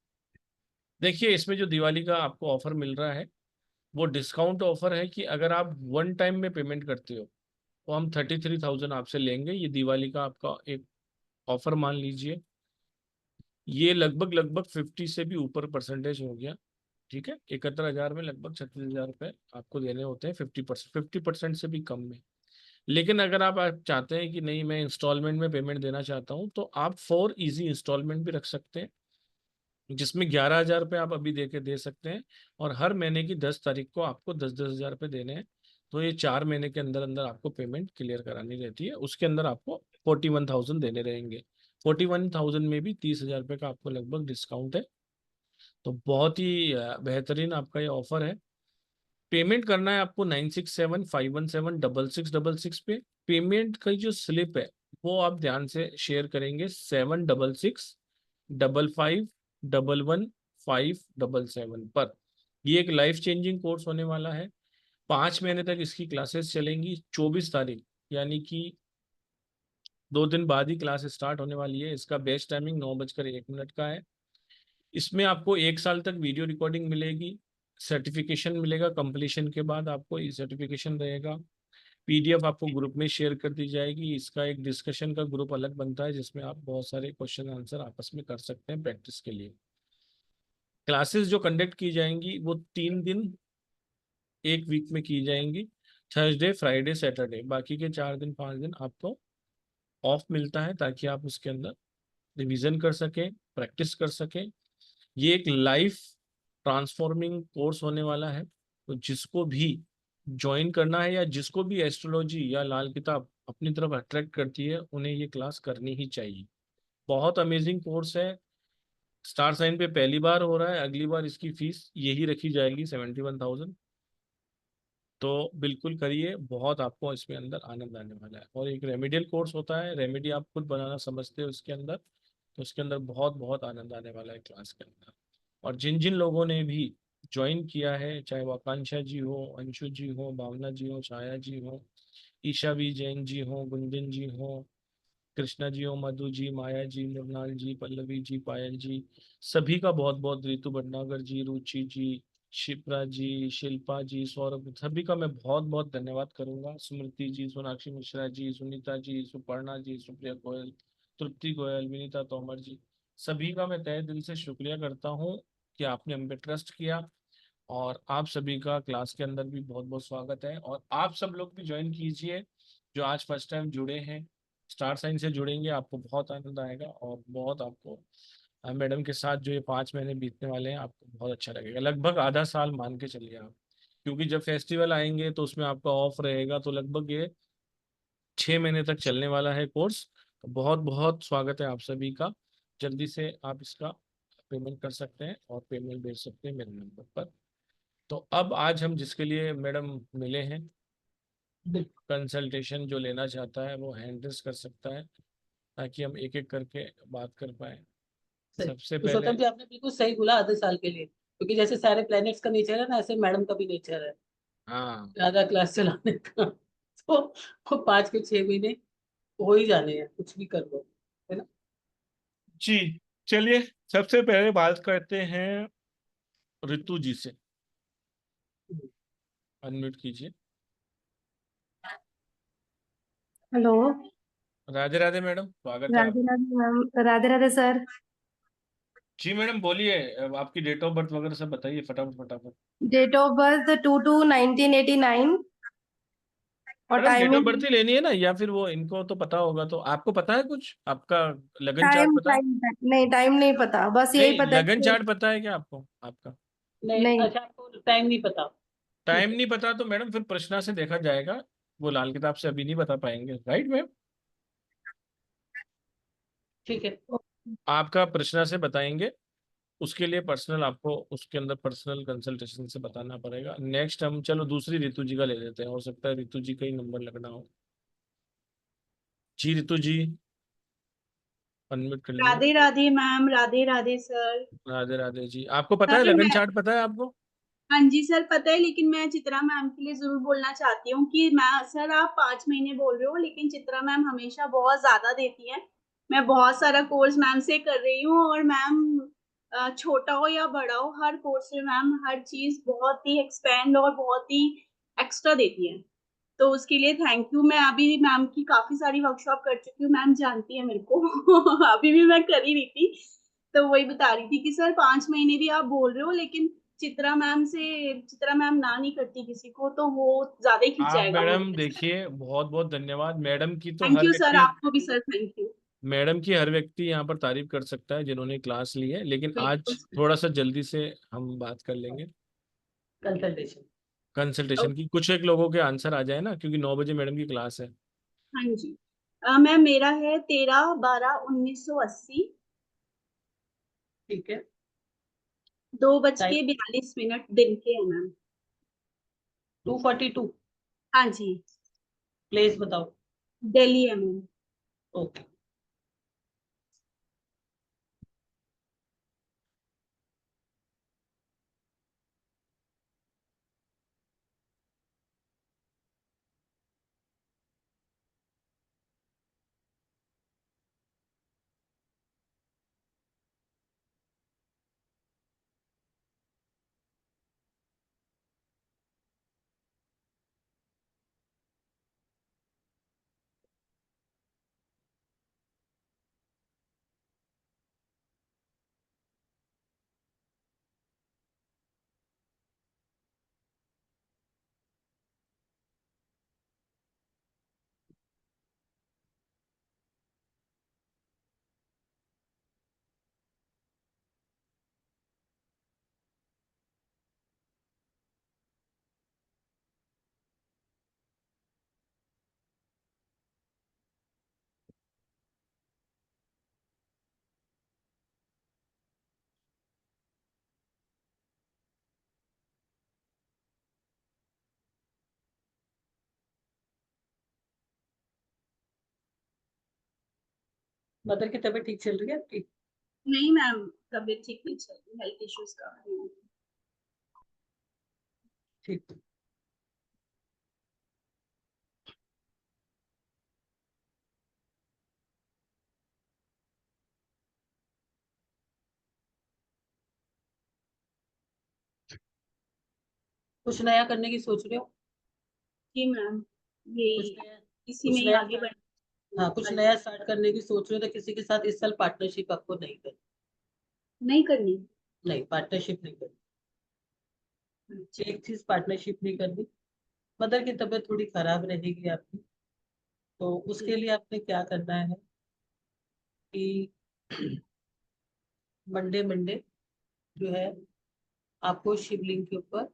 देखिए इसमें जो दिवाली का आपको ऑफर मिल रहा है वो डिस्काउंट ऑफर है कि अगर आप वन टाइम में पेमेंट करते हो तो हम 33,000 आपसे लेंगे। ये दिवाली का आपका एक ऑफर मान लीजिए, ये लगभग लगभग 50 से भी ऊपर परसेंटेज हो गया। ठीक है, 71,000 में लगभग 36,000 रुपये आपको देने होते हैं, 50%, 50% से भी कम में। लेकिन अगर आप चाहते हैं कि नहीं मैं इंस्टॉलमेंट में पेमेंट देना चाहता हूँ तो आप 4 इजी इंस्टॉलमेंट भी रख सकते हैं, जिसमें 11,000 रुपये आप अभी दे के दे सकते हैं, और हर महीने की 10 तारीख को आपको 10-10 हज़ार रुपये देने हैं। तो ये 4 महीने के अंदर अंदर आपको पेमेंट क्लियर करानी रहती है, उसके अंदर आपको 41,000 देने रहेंगे। 41,000 में भी 30,000 रुपये का आपको लगभग डिस्काउंट है। तो बहुत ही बेहतरीन आपका ये ऑफर है। पेमेंट करना है आपको 9675176666 पे। पेमेंट का जो स्लिप है वो आप ध्यान से शेयर करेंगे 7665115577 पर। ये एक लाइफ चेंजिंग कोर्स होने वाला है। 5 महीने तक इसकी क्लासेस चलेंगी। 24 तारीख यानी कि 2 दिन बाद ही क्लास स्टार्ट होने वाली है। इसका बेस्ट टाइमिंग 9:01 का है। इसमें आपको 1 साल तक वीडियो रिकॉर्डिंग मिलेगी, सर्टिफिकेशन मिलेगा कंप्लीशन के बाद, आपको ये सर्टिफिकेशन रहेगा। पीडीएफ आपको ग्रुप में शेयर कर दी जाएगी। इसका एक डिस्कशन का ग्रुप अलग बनता है जिसमें आप बहुत सारे क्वेश्चन आंसर आपस में कर सकते हैं प्रैक्टिस के लिए। क्लासेस जो कंडक्ट की जाएंगी वो 3 दिन एक वीक में की जाएंगी, थर्सडे फ्राइडे सैटरडे। बाकी के 4 दिन 5 दिन आपको ऑफ मिलता है ताकि आप उसके अंदर रिवीजन कर सकें, प्रैक्टिस कर सकें। ये एक लाइफ ट्रांसफॉर्मिंग कोर्स होने वाला है। तो जिसको भी ज्वाइन करना है या जिसको भी एस्ट्रोलॉजी या लाल किताब अपनी तरफ अट्रैक्ट करती है उन्हें ये क्लास करनी ही चाहिए। बहुत अमेजिंग कोर्स है। स्टार साइन पे पहली बार हो रहा है, अगली बार इसकी फीस यही रखी जाएगी 71,000। तो बिल्कुल करिए, बहुत आपको इसमें अंदर आनंद आने वाला है। और एक रेमेडियल कोर्स होता है, रेमेडी आप खुद बनाना समझते हो इसके अंदर, तो उसके अंदर बहुत बहुत आनंद आने वाला है क्लास के अंदर। और जिन जिन लोगों ने भी ज्वाइन किया है, चाहे वो आकांक्षा जी हो, अंशु जी हो, भावना जी हो, छाया जी हो, ईशा वी जैन जी हो, गुंजन जी हो, कृष्णा जी हो, मधु जी, माया जी, मुरनाल जी, पल्लवी जी, पायल जी, सभी का बहुत बहुत, ऋतु भटनागर जी, रुचि जी, शिप्रा जी, शिल्पा जी, सौरभ, सभी का मैं बहुत बहुत धन्यवाद करूंगा। स्मृति जी, सोनाक्षी मिश्रा जी, सुनीता जी, सुपर्णा जी, सुप्रिया गोयल, तृप्ति गोयल, विनीता तोमर जी, सभी का मैं तहे दिल से शुक्रिया करता हूँ कि आपने हम पे ट्रस्ट किया। और आप सभी का क्लास के अंदर भी बहुत बहुत स्वागत है, और आप सब लोग भी ज्वाइन कीजिए जो आज फर्स्ट टाइम जुड़े हैं। स्टार साइन से जुड़ेंगे, आपको बहुत आनंद आएगा, और बहुत आपको मैडम के साथ जो ये 5 महीने बीतने वाले हैं आपको बहुत अच्छा लगेगा। लगभग आधा साल मान के चलिए आप, क्योंकि जब फेस्टिवल आएंगे तो उसमें आपका ऑफ रहेगा, तो लगभग ये 6 महीने तक चलने वाला है कोर्स। तो बहुत बहुत स्वागत है आप सभी का। जल्दी से आप इसका पेमेंट कर सकते हैं और पेमेंट भेज सकते हैं मेरे नंबर पर। तो अब आज हम जिसके लिए मैडम मिले हैं बिल्कुल। कंसल्टेशन जो लेना चाहता है वो हैंड रेस कर सकता है, ताकि हम एक एक करके बात कर पाए। सही। सबसे पहले पुरुषोत्तम जी, आपने बिल्कुल सही बोला, आधे साल के लिए, क्योंकि जैसे सारे प्लैनेट्स का नेचर है ना, ऐसे मैडम का भी नेचर है, हाँ ज्यादा क्लास चलाने का। तो वो 5 के 6 महीने हो ही जाने हैं, कुछ भी कर लो, है ना। जी, चलिए सबसे पहले बात करते हैं ऋतु जी से। अनम्यूट कीजिए। हेलो। राधे राधे मैडम, स्वागत है राधे आपका। राधे मैम। राधे राधे सर। जी मैडम बोलिए, अब आपकी डेट ऑफ बर्थ वगैरह सब बताइए फटाफट फटाफट। डेट ऑफ बर्थ 22/1989 और madam date of birth timing. ही लेनी है ना, या फिर वो इनको तो पता होगा, तो आपको पता है कुछ आपका लगन चार्ट टाइम पता है? टाइम नहीं, टाइम नहीं पता, बस यही नहीं, पता है लगन कि चार्ट पता है क्या आपको आपका? नहीं, नहीं। अच्छा, आपको टाइम नहीं पता? टाइम ठीक है। नहीं पता तो मैडम फिर प्रश्न से देखा जाएगा। वो लाल किताब से अभी नहीं बता पाएंगे, राइट मैम? ठीक है। आपका प्रश्न से बताएंगे। उसके लिए पर्सनल आपको उसके अंदर पर्सनल कंसल्टेशन से बताना पड़ेगा। नेक्स्ट हम चलो दूसरी ऋतु जी का ले लेते हैं, हो सकता है ऋतु जी का ही नंबर लगना हो। जी ऋतु जी, अनम्यूट कर लीजिए। Radhe Radhe ma'am, Radhe Radhe sir. राधे राधे जी, आपको पता है सर लगन मैं, चार्ट पता है आपको? हाँ जी सर पता है, लेकिन मैं चित्रा मैम के लिए जरूर बोलना चाहती हूँ कि मैं, सर आप 5 महीने बोल रहे हो, लेकिन चित्रा मैम हमेशा बहुत ज्यादा देती है। मैं बहुत सारा कोर्स मैम से कर रही हूँ, और मैम छोटा हो या बड़ा हो, हर कोर्स में मैम हर चीज बहुत ही एक्सपेंड और बहुत ही एक्स्ट्रा देती है। तो उसके लिए थैंक यू। मैं अभी मैम की काफी सारी वर्कशॉप कर चुकी हूँ, मैम जानती है मेरे को। अभी भी मैं कर ही रही थी, तो वही बता रही थी कि सर 5 महीने भी आप बोल रहे हो, लेकिन चित्रा मैम ना नहीं करती किसी को, तो वो ज्यादा ही खिंच आप जाएगा मैडम मुझे सर। देखिए, बहुत बहुत धन्यवाद मैडम की, तो थैंक हर यू सर, व्यक्ति, आपको भी सर थैंक यू। मैडम की हर व्यक्ति यहाँ पर तारीफ कर सकता है जिन्होंने क्लास ली है, लेकिन बिल्कुल आज सर। थोड़ा सा जल्दी से हम बात कर लेंगे कंसल्टेशन। कंसल्टेशन की। कुछ एक लोगों के आंसर आ जाए ना, क्योंकि 9 बजे मैडम की क्लास है। हाँ जी। मैम मेरा है 13/12/1980। ठीक है। 2:42 दिन के है मैम। 242। हाँ जी। प्लेस बताओ। दिल्ली है मैम। ओके। मदर की तबीयत ठीक चल रही है आपकी? नहीं मैम, तबीयत ठीक नहीं चल रही, हेल्थ इश्यूज का है। ठीक है। कुछ नया करने की सोच रहे हो? जी मैम, कुछ यही नया, इसी में कुछ ही नया आगे बढ़। हाँ, कुछ नया स्टार्ट करने की सोच रहे हो, तो किसी के साथ इस साल पार्टनरशिप आपको नहीं करनी। नहीं करनी। नहीं, पार्टनरशिप नहीं करनी। अच्छा। एक चीज पार्टनरशिप नहीं करनी। मदर की तबीयत थोड़ी खराब रहेगी आपकी, तो उसके लिए आपने क्या करना है कि मंडे मंडे जो है, आपको शिवलिंग के ऊपर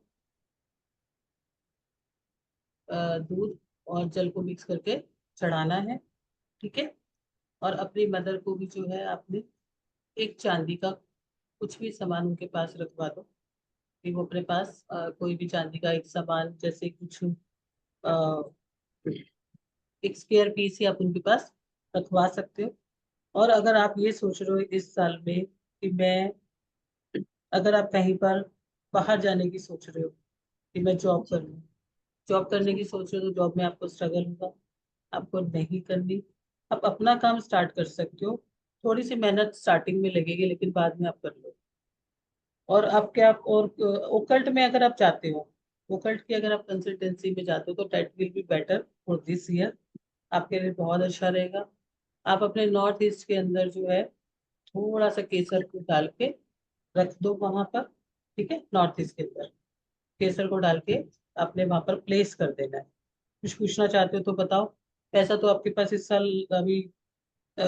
दूध और जल को मिक्स करके चढ़ाना है। ठीक है। और अपनी मदर को भी जो है, आपने एक चांदी का कुछ भी सामान उनके पास रखवा दो, कि वो अपने पास कोई भी चांदी का एक सामान, जैसे कुछ एक स्पेयर पीस ही आप उनके पास रखवा सकते हो। और अगर आप ये सोच रहे हो इस साल में कि मैं, अगर आप कहीं पर बाहर जाने की सोच रहे हो कि मैं जॉब कर लूँ, जॉब करने की सोच रहे हो, तो जॉब में आपको स्ट्रगल होगा, आपको नहीं करनी। आप अपना काम स्टार्ट कर सकते हो, थोड़ी सी मेहनत स्टार्टिंग में लगेगी लेकिन बाद में आप कर लो। और आप क्या, और ओकल्ट में अगर आप चाहते हो, ओकल्ट की अगर आप कंसल्टेंसी में जाते हो तो that will be better for this year, आपके लिए बहुत अच्छा रहेगा। आप अपने नॉर्थ ईस्ट के अंदर जो है थोड़ा सा केसर को डाल के रख दो वहां पर, ठीक है, नॉर्थ ईस्ट के अंदर केसर को डाल के आपने वहां पर प्लेस कर देना है। कुछ पूछना चाहते हो तो बताओ। पैसा तो आपके पास इस साल अभी अ,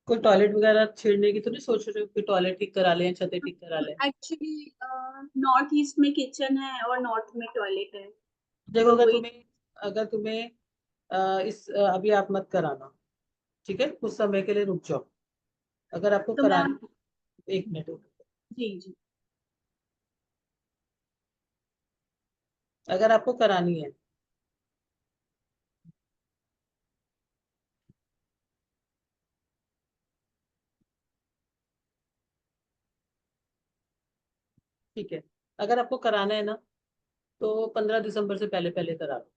कोई टॉयलेट वगैरह छेड़ने की तो नहीं सोच रहे हो कि टॉयलेट ठीक करा लें, छतें ठीक करा लें? एक्चुअली नॉर्थ ईस्ट में किचन है और नॉर्थ में टॉयलेट है, देखो, तो अगर वही। तुम्हें, अगर तुम्हें अभी आप मत कराना, ठीक है, कुछ समय के लिए रुक जाओ। अगर आपको तो मैम, करानी, एक मिनट रुको। जी जी। अगर आपको करानी है, ठीक है, अगर आपको कराना है ना, तो 15 दिसंबर से पहले पहले करा लो।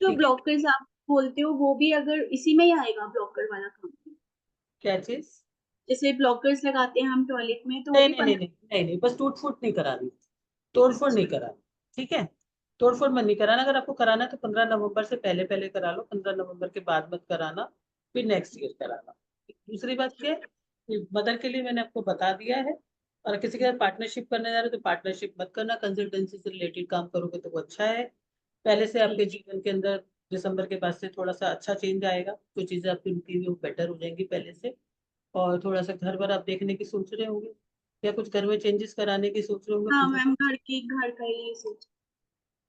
जो ठीक है। ब्लॉकर्स आप बोलते हो वो भी अगर इसी में ही आएगा ब्लॉकर वाला काम? क्या चीज? जैसे ब्लॉकर्स लगाते हैं हम टॉयलेट में, तो वो नहीं भी नहीं नहीं 15। नहीं नहीं नहीं, बस टूट फूट नहीं करानी, तोड़ फोड़ नहीं करानी, ठीक है। तोड़ फोड़ मत नहीं कराना। अगर आपको कराना है तो 15 नवंबर से पहले पहले करा लो, 15 नवंबर के बाद मत कराना, फिर नेक्स्ट ईयर कराना। दूसरी बात क्या है, मदर के लिए मैंने आपको बता दिया है। और किसी के साथ पार्टनरशिप करने जा रहे हो तो पार्टनरशिप मत करना, कंसल्टेंसी से रिलेटेड काम करोगे तो वो अच्छा है। पहले से आपके जी। जीवन के अंदर दिसंबर के बाद से थोड़ा सा अच्छा चेंज आएगा, जो चीजें आपकी रुकी हुई वो बेटर हो जाएंगी पहले से। और थोड़ा सा घर वर आप देखने की सोच रहे होंगे, या कुछ घर में चेंजेस कराने की सोच रहे होंगे, हाँ पूजा मैम, घर का ही सोच।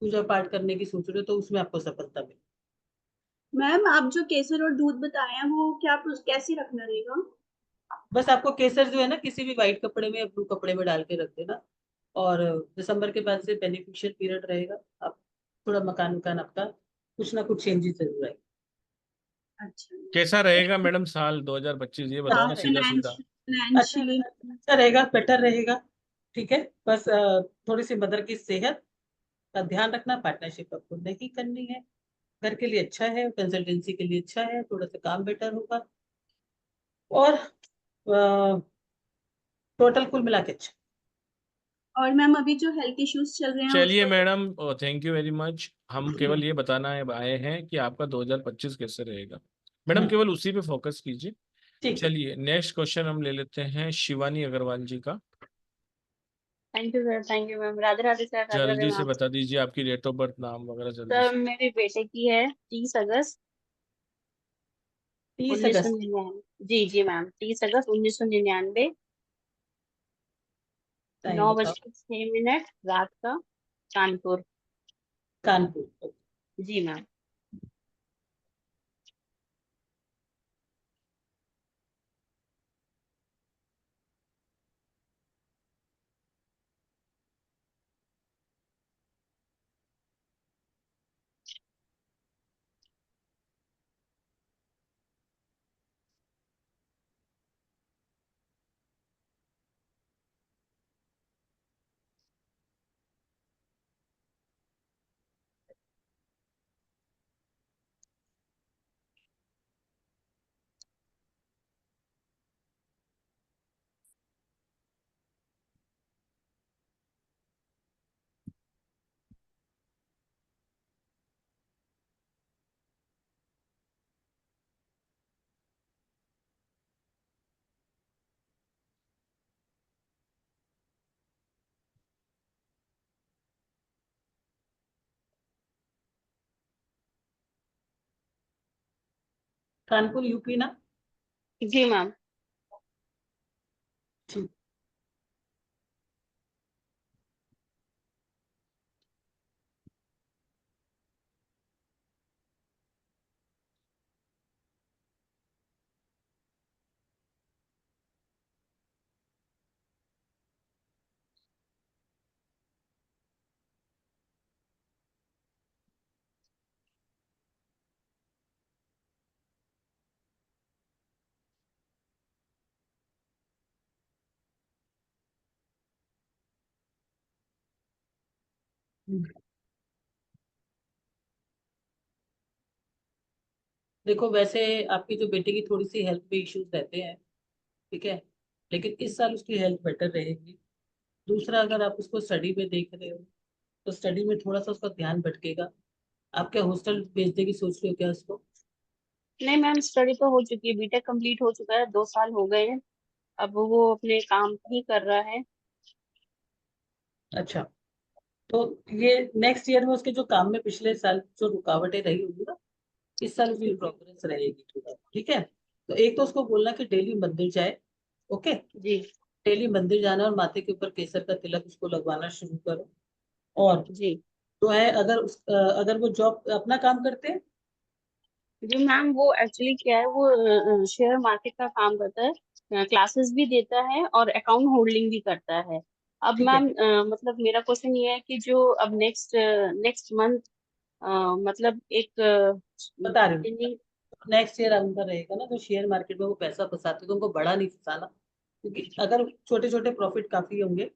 पूजा पाठ करने की सोच रहे हो, तो उसमें आपको सफलता मिले। मैम, आप जो केसर और दूध बताए हैं वो क्या कैसे रखना रहेगा? बस आपको केसर जो है ना, किसी भी व्हाइट कपड़े में या ब्लू कपड़े में डाल के रख देना। और दिसंबर के बाद से बेनिफिशियल पीरियड रहेगा। आप थोड़ा मकान वकान आपका कुछ ना कुछ चेंजेस जरूर आएगा। अच्छा। कैसा रहेगा मैडम साल 2025, ये बताओ अच्छा ना सीधा रहेगा, सीधा। अच्छा फाइनेंशियली। अच्छा रहेगा, बेटर रहेगा। ठीक है, बस थोड़ी सी मदर की सेहत का ध्यान रखना, पार्टनरशिप आपको नहीं करनी है। घर के लिए अच्छा है, कंसल्टेंसी के लिए अच्छा है, थोड़ा सा काम बेटर होगा। और टोटल कुल मिला के अच्छा। और मैम, अभी जो हेल्थ इश्यूज चल रहे हैं चलिए उसको। Madam, thank you very much. हम केवल ये बताना है आए हैं कि आपका 2025 कैसे रहेगा। मैडम हम्म, केवल उसी पे फोकस कीजिए। ठीक है। चलिए नेक्स्ट क्वेश्चन हम ले लेते हैं शिवानी अग्रवाल जी का। Thank you sir, thank you ma'am. Radhe Radhe sir, Radhe Radhe जल्दी से मैम। बता दीजिए आपकी डेट ऑफ बर्थ, नाम वगैरह जल्दी सर से। मेरे बेटे की है 30 अगस्त 30 अगस्त। 1999। जी जी मैम, 30 अगस्त 1999। टाइम नौ बज बताओ। के 6 मिनट रात का, कानपुर। कानपुर। जी मैम। कानपुर यूपी ना? जी मैम। ठीक। देखो वैसे आपकी जो बेटे की थोड़ी सी हेल्थ में इश्यूज रहते हैं, ठीक है, लेकिन इस साल उसकी हेल्थ बेटर रहेगी। दूसरा, अगर आप उसको स्टडी में देख रहे हो तो स्टडी में थोड़ा सा उसका ध्यान भटकेगा। आप क्या हॉस्टल भेजने की सोच रहे हो क्या उसको? नहीं मैम, स्टडी तो हो चुकी है, बीटेक कंप्लीट हो चुका है, 2 साल हो गए हैं। अब वो अपने काम ही कर रहा है। अच्छा, तो ये नेक्स्ट ईयर में उसके जो काम में पिछले साल जो रुकावटें रही होंगी ना, इस साल उसकी जी प्रोग्रेस रहेगी थोड़ा, ठीक है। तो एक तो उसको बोलना कि डेली मंदिर जाए। ओके। जी डेली मंदिर जाना और माथे के ऊपर केसर का तिलक उसको लगवाना शुरू करो। और जी जो है, अगर वो जॉब अपना काम करते हैं। जी मैम, वो एक्चुअली क्या है, वो शेयर मार्केट का काम करता है, क्लासेस भी देता है और अकाउंट होल्डिंग भी करता है। अब ठीक है, मैम मतलब मेरा क्वेश्चन ये है कि जो अब नेक्स्ट नेक्स्ट मंथ मतलब एक बता रही हूँ। ट्रेनिंग। नेक्स्ट ईयर उनका रहेगा ना, जो शेयर मार्केट में वो पैसा फंसाते तो उनको बड़ा नहीं फंसाना, क्योंकि अगर छोटे छोटे प्रॉफिट काफी होंगे,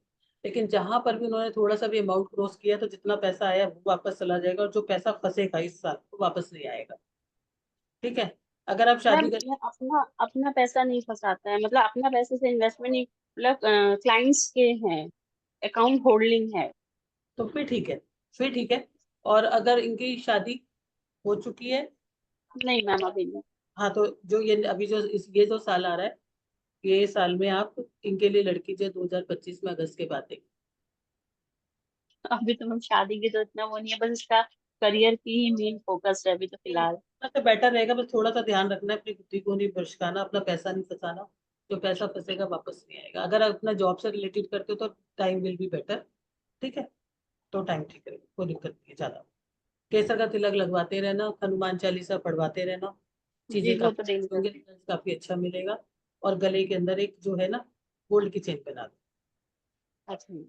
लेकिन जहां पर भी उन्होंने थोड़ा सा भी अमाउंट क्रॉस किया तो जितना पैसा आया वो वापस चला जाएगा, और जो पैसा फंसेगा इस साल वो वापस नहीं आएगा। ठीक है। अगर आप मैम शादी कर, ये अपना अपना पैसा नहीं फंसाता है, मतलब अपना पैसे से इन्वेस्टमेंट नहीं, मतलब क्लाइंट्स के हैं, अकाउंट होल्डिंग है। तो फिर ठीक है, फिर ठीक है। और अगर इनकी शादी हो चुकी है, नहीं मैम अभी नहीं। हाँ, तो जो ये अभी जो ये जो साल आ रहा है, ये साल में आप इनके लिए लड़की जो 2025 में अगस्त के बाद देखें। अभी तो मैम शादी की तो इतना वो नहीं है, बस इसका करियर की ही मेन फोकस है अभी तो फिलहाल। तो बेटर रहेगा, बस थोड़ा सा ध्यान रखना है, अपनी बुद्धि को नहीं भटकाना, अपना पैसा नहीं फंसाना। जो पैसा फंसेगा वापस नहीं आएगा। अगर आप अपना जॉब से रिलेटेड करते हो तो टाइम विल बी बेटर। ठीक है, तो टाइम ठीक रहेगा, कोई दिक्कत नहीं है ज्यादा। केसर का तिलक लगवाते रहना, हनुमान चालीसा पढ़वाते रहना, जी चीजें वो काफी तो डेली अच्छी होंगी, करते हैं। रिजल्ट काफी अच्छा मिलेगा। और गले के अंदर एक जो है ना, गोल्ड की चेन पहना दो। अच्छा मैम,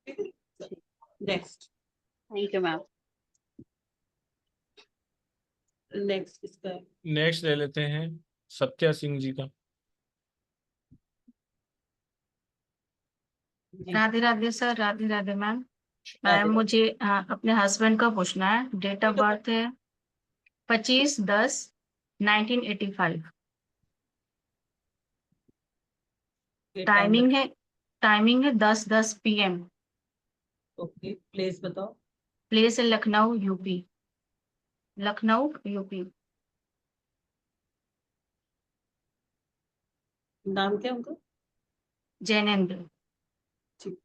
ठीक है। ठीक। Next. Thank you ma'am. Next किसका है? नेक्स्ट ले लेते हैं सत्या सिंह जी का। जी, Radhe Radhe sir, Radhe Radhe ma'am. Radhe ma'am Radhe. मुझे अपने हस्बैंड का पूछना है। Date of date of birth, birth है 25/10/1985। ये टाइम टाइमिंग बता। है टाइमिंग है 10:10 PM। ओके, प्लेस बताओ। प्लेस है लखनऊ यूपी। लखनऊ यूपी। नाम क्या है उनका? जैनेन्द्र। ठीक।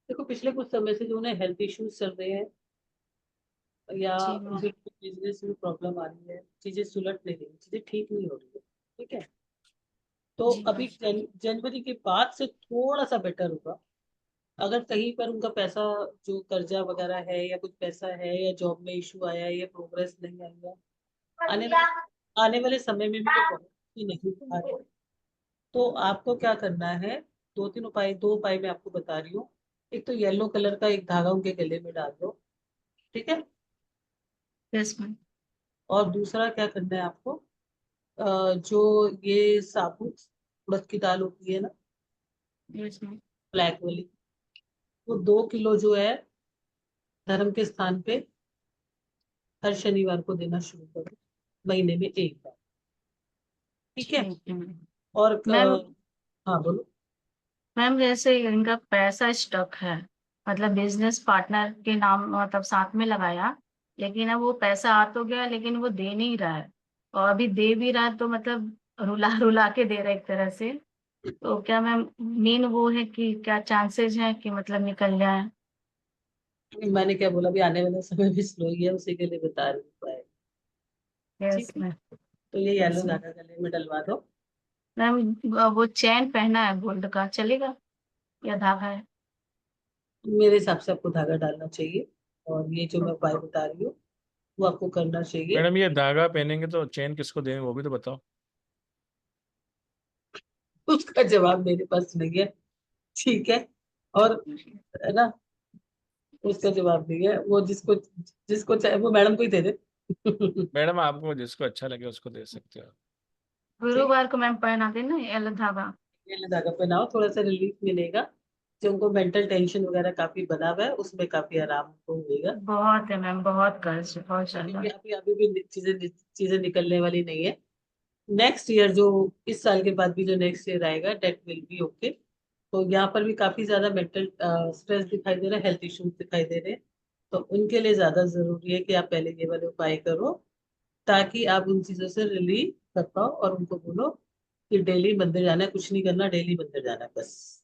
देखो, पिछले कुछ समय से जो उन्हें हेल्थ इश्यूज चल रहे हैं, या जी मैम। उनके बिजनेस में प्रॉब्लम आ रही है, चीजें सुलट नहीं रही, चीजें ठीक नहीं हो रही है। ठीक है। तो जी अभी मैम। जनवरी के बाद से थोड़ा सा बेटर होगा। अगर कहीं पर उनका पैसा, जो कर्जा वगैरह है या कुछ पैसा है, या जॉब में इशू आया है, या प्रोग्रेस नहीं आई है, आने वाले आने वाले समय में भी वो बहुत ही नहीं आ रहे। तो आपको क्या करना है? दो उपाय मैं आपको बता रही हूँ। एक तो येलो कलर का एक धागा उनके गले में डाल दो। ठीक है। Yes ma'am. और दूसरा क्या करना है आपको, जो ये साबुत उड़द की दाल होती है ना, यस मैम। ब्लैक वाली, वो 2 किलो जो है धर्म के स्थान पे हर शनिवार को देना शुरू करो, महीने में एक बार। ठीक है। ठीक है मैम। और मैम, हाँ बोलो। मैम जैसे इनका पैसा स्टक है, मतलब बिजनेस पार्टनर के नाम मतलब साथ में लगाया, लेकिन अब वो पैसा आ तो गया लेकिन वो दे नहीं रहा है, और अभी दे भी रहा है तो मतलब रुला रुला के दे रहा है एक तरह से। तो क्या मैम मेन वो है कि क्या चांसेस हैं कि मतलब निकल जाए? मैंने क्या बोला, अभी आने वाला समय भी स्लो ही है, उसी के लिए बता रही हूँ। यस ठीक है। मैम। तो ये येलो यस मैम। धागा गले में डलवा दो। मैम वो चैन पहना है गोल्ड का, चलेगा या धागा है? मेरे हिसाब से आपको धागा डालना चाहिए, और ये जो मैं उपाय बता रही हूँ वो आपको करना चाहिए। मैडम ये धागा पहनेंगे तो चेन किसको देंगे वो भी तो बताओ। उसका जवाब मेरे पास नहीं है। ठीक है। और है ना, उसका जवाब नहीं है, वो जिसको जिसको चाहे वो मैडम को ही दे दे। मैडम आपको जिसको अच्छा लगे उसको दे सकते हो। ठीक है। गुरुवार को मैम पहना देना येलो धागा। ये धागा पहनाओ, थोड़ा सा रिलीफ मिलेगा। जो उनको मेंटल टेंशन वगैरह काफी बना हुआ है, उसमें काफी आराम को मिलेगा। बहुत है मैम, बहुत कर्ज, बहुत क्योंकि ज्यादा। अभी अभी भी चीजें चीजें निकलने वाली नहीं है। नेक्स्ट ईयर जो, इस साल के बाद भी जो नेक्स्ट ईयर आएगा, डेट विल बी ओके। तो यहाँ पर भी काफी ज्यादा मेंटल स्ट्रेस दिखाई दे रहा है, हेल्थ इश्यूज दिखाई दे रहे हैं। तो उनके लिए ज्यादा जरूरी है कि आप पहले ये वाले उपाय करो, ताकि आप उन चीजों से रिलीव कर पाओ, और उनको बोलो कि डेली मंदिर जाना है, कुछ नहीं करना, डेली मंदिर जाना है बस।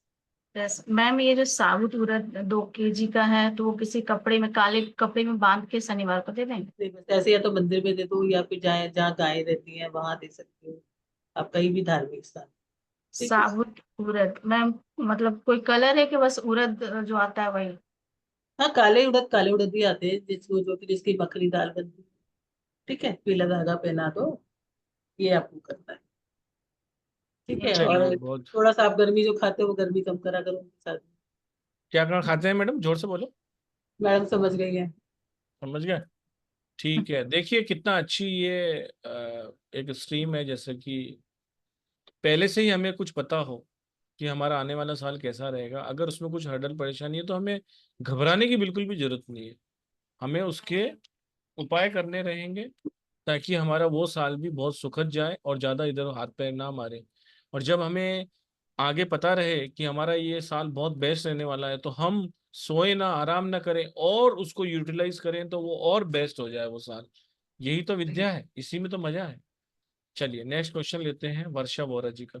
यस मैम, ये जो साबुत उड़द 2 kg का है तो वो किसी कपड़े में, काले कपड़े में बांध के शनिवार को दे दें? नहीं, बस ऐसे या तो मंदिर में दे दो, या फिर जाए जहाँ गायें रहती हैं वहां दे सकते हो, आप कहीं भी धार्मिक स्थान। ठीक है। साबुत उड़द मैम, मतलब कोई कलर है कि बस उड़द जो आता है वही? हाँ, काले उड़द भी आते हैं, जिसको जो कि जिसकी मखनी दाल बनती है। ठीक है, पीला धागा पहना दो, ये आपको करना है। ठीक है। ठीक है चलिए और मैम। बहुत। थोड़ा सा आप गर्मी जो खाते हो वो गर्मी कम करा करो उनके साथ। क्या क्या खाते हैं मैडम, जोर से बोलो। मैडम समझ गई है। समझ गए। ठीक है, देखिए कितना अच्छी ये एक स्ट्रीम है, जैसे कि पहले से ही हमें कुछ पता हो कि हमारा आने वाला साल कैसा रहेगा। अगर उसमें कुछ हर्डल परेशानी है तो हमें घबराने की बिल्कुल भी जरूरत नहीं है। हमें उसके उपाय करने रहेंगे ताकि हमारा वो साल भी बहुत सुखद जाए और ज्यादा इधर हाथ पैर ना मारे। और जब हमें आगे पता रहे कि हमारा ये साल बहुत बेस्ट रहने वाला है तो हम सोए ना, आराम ना करें और उसको यूटिलाइज करें तो वो और बेस्ट हो जाए वो साल। यही तो विद्या है, इसी में तो मजा है। चलिए नेक्स्ट क्वेश्चन लेते हैं वर्षा वोरा जी का।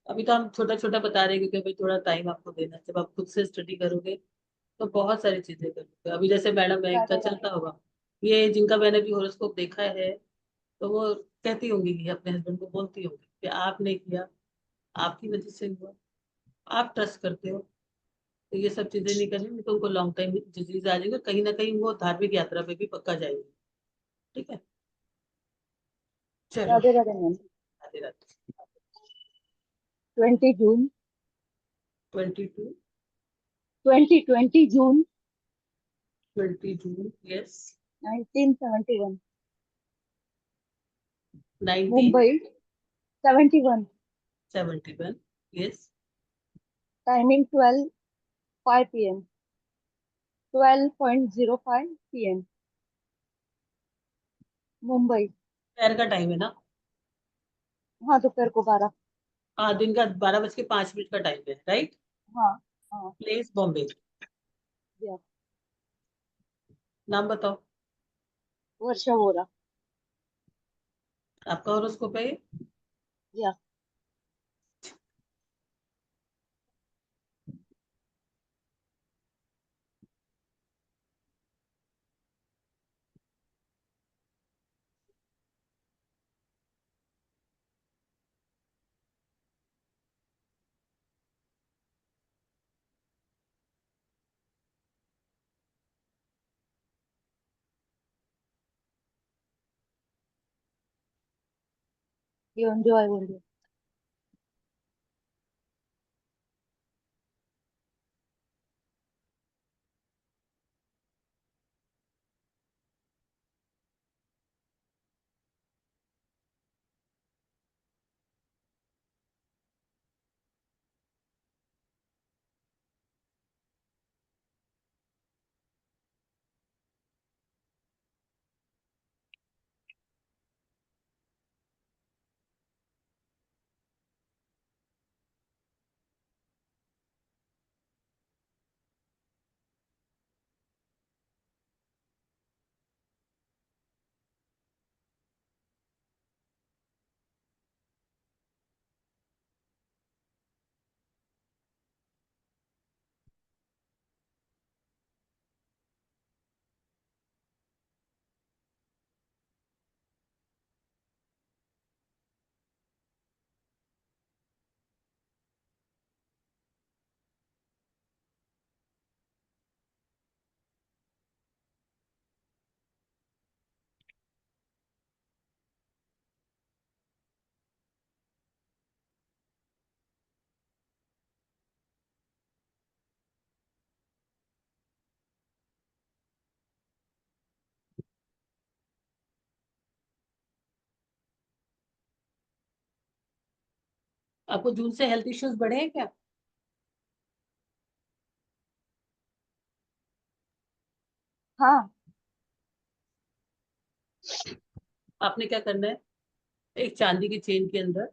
अभी तो हम छोटा छोटा बता रहे हैं, क्योंकि अभी थोड़ा टाइम आपको देना है। जब आप खुद से स्टडी करोगे तो बहुत सारी चीजें करोगे। अभी जैसे मैडम है, इनका चलता होगा, ये जिनका मैंने भी हॉरोस्कोप देखा है, तो वो कहती होंगी कि अपने हस्बैंड को बोलती होंगी कि आपने किया, आपकी वजह से हुआ, आप ट्रस्ट करते हो। तो ये सब चीजें नहीं करनी, नहीं तो उनको लॉन्ग टाइम डिजीज आ जाएगा, कहीं ना कहीं वो धार्मिक यात्रा पे भी पक्का जाएंगे। ठीक है। चलो। राधे राधे मैम। राधे राधे। 20 जून। 22, 20 जून 22, yes. 1971। 1971, Mumbai 71। Yes. Timing 12:05 p.m. 12:05 p.m. Mumbai. दोपहर का टाइम है ना? हाँ, दोपहर को 12। हाँ, दिन का 12:05 का टाइम है, राइट। हाँ हाँ। प्लेस बॉम्बे। या नाम बताओ। वर्षा वोरा। आपका हॉरोस्कोप है ये? या जो आई बोल रही आपको जून से हेल्थ इश्यूज बढ़े हैं क्या? हाँ। आपने क्या करना है, एक चांदी की चेन के अंदर,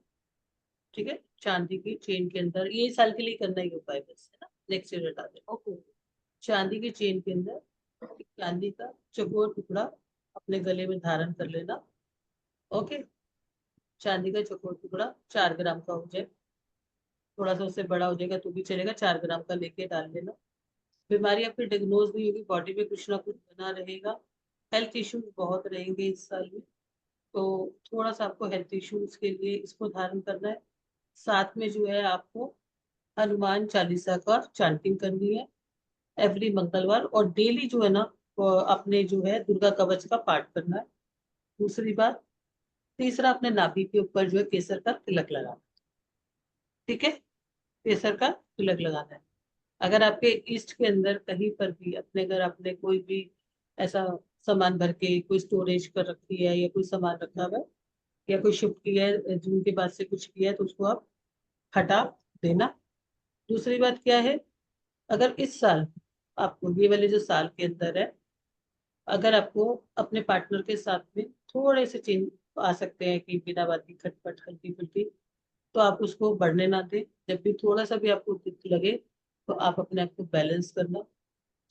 ठीक है, चांदी की चेन के अंदर, ये इस साल के लिए करना ही उपाय बस, है ना, नेक्स्ट ईयर हटा देना। ओके। चांदी की चेन के अंदर एक चांदी का चौकोर टुकड़ा अपने गले में धारण कर लेना। ओके, चांदी का चौकोर टुकड़ा 4 ग्राम का हो जाए, थोड़ा सा उससे बड़ा हो जाएगा तो भी चलेगा, 4 ग्राम का लेके डाल लेना। बीमारी आपकी डिग्नोज नहीं होगी, बॉडी में कुछ ना कुछ बना रहेगा, हेल्थ इश्यूज बहुत रहेंगे इस साल में, तो थोड़ा सा आपको हेल्थ इश्यूज के लिए इसको धारण करना है। साथ में जो है आपको हनुमान चालीसा का चैंटिंग करनी है एवरी मंगलवार, और डेली जो है ना वो अपने जो है दुर्गा कवच का पाठ करना है। दूसरी बात, तीसरा, अपने नाभि के ऊपर जो है केसर का तिलक लगाना, ठीक है, केसर का तिलक लगाना है। अगर आपके ईस्ट के अंदर कहीं पर भी अपने घर आपने कोई भी ऐसा सामान भर के कोई स्टोरेज कर रखी है या कोई सामान रखा हुआ है या कोई शिफ्ट किया है जून के बाद से कुछ किया है तो उसको आप हटा देना। दूसरी बात क्या है, अगर इस साल आपको ये वाले जो साल के अंदर है, अगर आपको अपने पार्टनर के साथ में थोड़े से चेंज आ सकते हैं कि बिना बात की खटपट हल्की फुल्की, तो आप उसको बढ़ने ना दें। जब भी थोड़ा सा भी आपको दिक्कत लगे तो आप अपने आप को बैलेंस करना,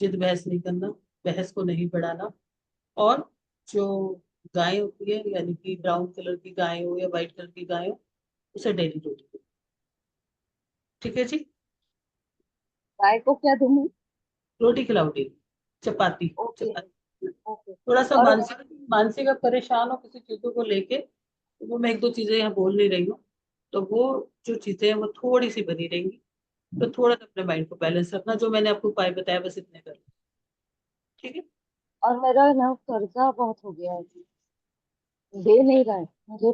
जिद बहस नहीं करना, बहस को नहीं बढ़ाना। और जो गाय होती है, यानी कि ब्राउन कलर की गाय हो या व्हाइट कलर की गाय हो, उसे डेली रोटी दो, ठीक है जी। गाय को क्या दूँ मैं? रोटी खिलाओ डेली, चपाती, ओके। चपाती। ओके। थोड़ा सा और मानसिक मानसिक आप परेशान हो किसी चीजों को लेके, तो वो मैं एक दो चीजें यहाँ बोल नहीं रही हूँ, तो वो जो चीजें हैं वो थोड़ी सी बनी रहेंगी, तो थोड़ा सा अपने माइंड को बैलेंस रखना, जो मैंने आपको उपाय बताया बस इतने कर, ठीक है। और मेरा ना कर्जा बहुत हो गया है, दे नहीं रहा है मुझे।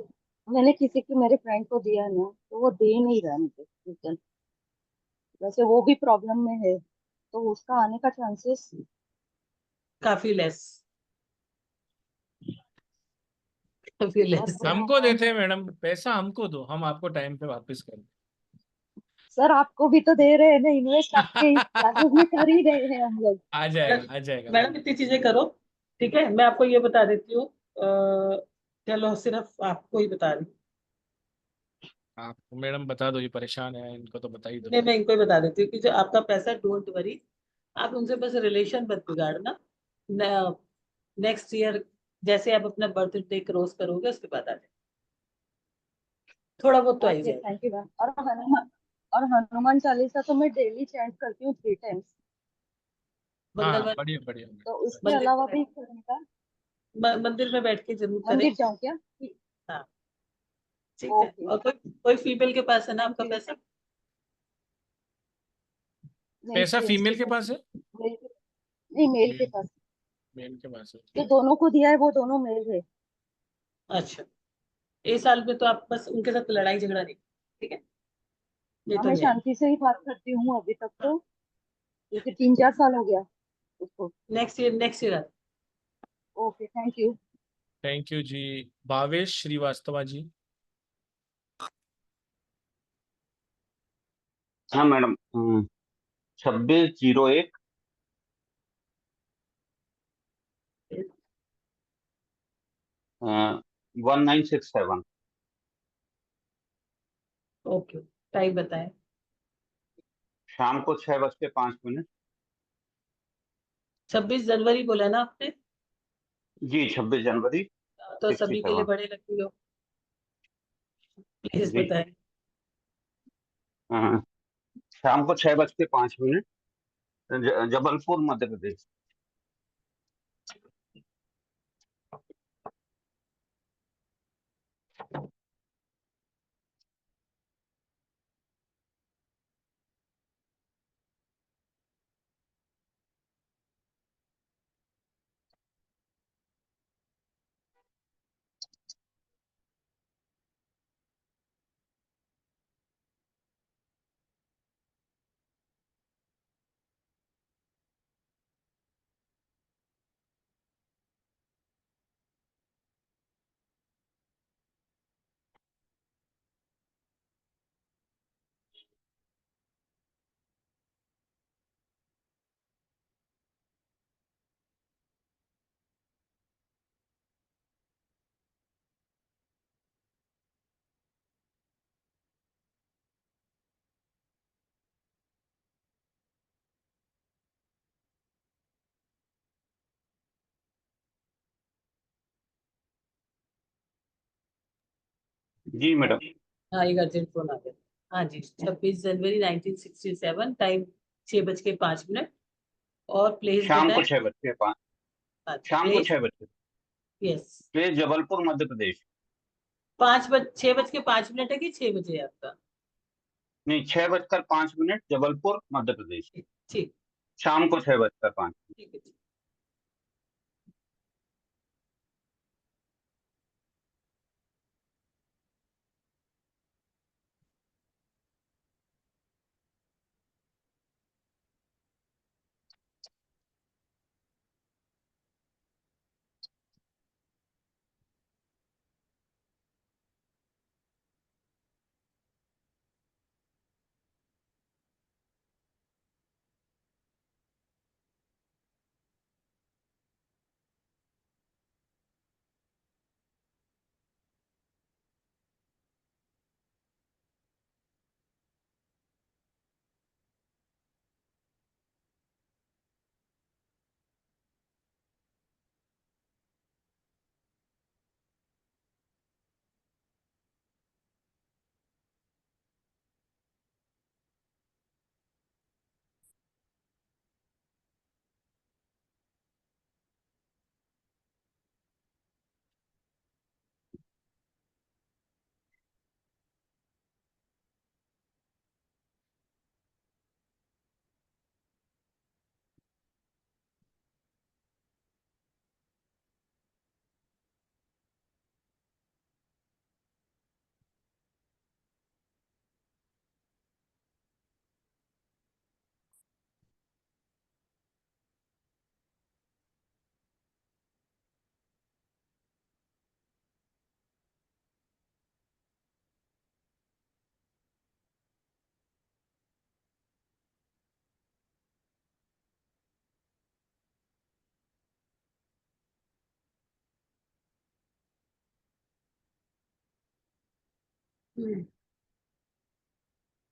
मैंने किसी की मेरे फ्रेंड को दिया ना, तो वो दे नहीं रहा है मुझे रिटर्न। वैसे वो भी प्रॉब्लम में है, तो उसका आने का चांसेस। काफी लेस, काफी और लेस है। हमको देते हैं मैडम, पैसा हमको दो, हम आपको टाइम पे वापस कर सर आपको भी तो दे रहे हैं ना, इन्वेस्ट आपके इस क्लासेस में कर ही रहे हैं हम लोग। आ मैडम, जाएगा आ जाएगा मैडम मैडम। इतनी चीजें करो, ठीक है, मैं आपको ये बता देती हूँ, चलो सिर्फ आपको ही बता रही हूँ। आप मैडम बता दो, ये परेशान है इनको तो बता ही दो। नहीं, मैं इनको ही बता देती हूँ कि जो आपका पैसा, डोंट वरी, आप उनसे बस रिलेशन मत बिगाड़ना। नेक्स्ट ईयर जैसे आप अपना बर्थडे क्रॉस करोगे उसके बाद आ जाए, थोड़ा बहुत तो आ ही ओके, जाएगा। Thank you ma'am. और हनुमान चालीसा तो मैं डेली चैंट करती हूँ 3 टाइम्स। हाँ मंगलवार बढ़िया बढ़िया तो उसके मंदिर अलावा भी करने का। मंदिर में बैठ के जरूर करें। मंदिर जाऊँ क्या? हाँ, ठीक है। ओके। और कोई फीमेल के पास है ना थैंक आपका यू। पैसा? नहीं, पैसा जेंट्स के फीमेल के पास। पास है। मेल के, नहीं, मेल के मेल, पास। मेल के पास जो है। दोनों को दिया है वो दोनों मेल है। अच्छा, इस साल में तो आप बस उनके साथ लड़ाई झगड़ा नहीं, ठीक है, नहीं हाँ, तो मैं नहीं। शांति से ही बात करती हूँ अभी तक तो, क्योंकि 3-4 साल हो गया उसको। Next year okay, thank you. Thank you जी। भावेश श्रीवास्तव जी। हाँ मैडम, 2601 1967। ओके, टाइम बताएं। शाम को 6:05। 26 जनवरी बोला ना आपने? जी, 26 जनवरी तो सिक्सटी सभी के लिए सेवन बड़े लकी हो, प्लीज जी। बताएं। हाँ, शाम को 6:05, जबलपुर मध्य प्रदेश। जी मैडम। हाँ, एक अर्जेंट फोन आ गया। हाँ जी, 26 जनवरी 1967, टाइम 6:05, और प्लेस शाम को बताएं। 6:05। हाँ, शाम को प्लेस। 6 बजे। यस। प्लेस जबलपुर मध्य प्रदेश। 6:05 है कि 6 बजे है आपका? नहीं, 6:05 जबलपुर मध्य प्रदेश। ठीक ठीक शाम को 6:05। ठीक है। हम्म,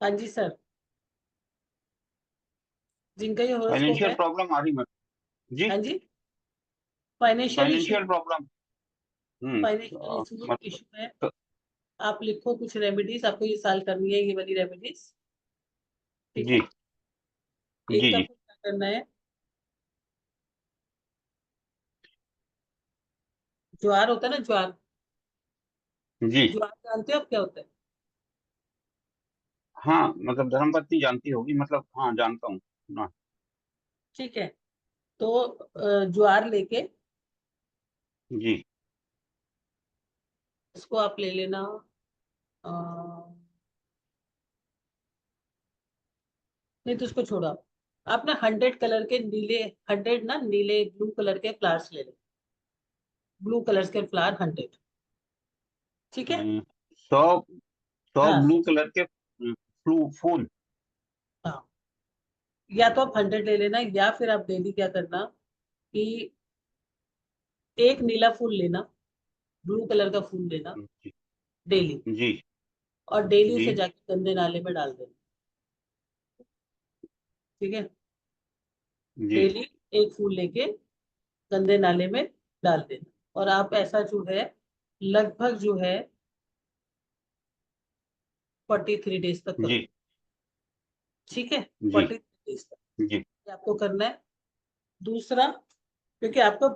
हाँ जी सर, जिनका ये हॉरोस्कोप फाइनेंशियल है। प्रॉब्लम आ रही मैडम जी। हाँ जी, financial issue. Financial problem. Financial मतलब इशू है। आप लिखो कुछ रेमेडीज, आपको ये साल करनी है, ये वाली रेमेडीज। ठीक जी है। एक जी तो जी आपको क्या करना है, ज्वार होता है ना, ज्वार। जी। ज्वार जानते हो आप क्या होता है? हाँ मतलब धर्मपत्नी जानती होगी, मतलब हाँ जानता हूँ ना। ठीक है। तो ज्वार लेके जी इसको आप ले लेना। अ, नहीं तो उसको छोड़ो आप ना 100 कलर के नीले, 100 ना नीले ब्लू कलर के फ्लावर्स ले लो। ब्लू कलर के फ्लावर 100। ठीक है। 100 हाँ ब्लू कलर के फूल। हाँ, या तो आप 100 ले लेना, या फिर आप डेली क्या करना कि एक नीला फूल लेना, ब्लू कलर का फूल लेना जी डेली, जी और डेली जी उसे जाके गंदे नाले में डाल देना। ठीक है। जी डेली एक फूल लेके गंदे नाले में डाल देना, और आप ऐसा जो है लगभग जो है 43 डेज तक करो। जी ठीक है। जी 43 डेज तक जी ये आपको करना है। दूसरा, क्योंकि आपको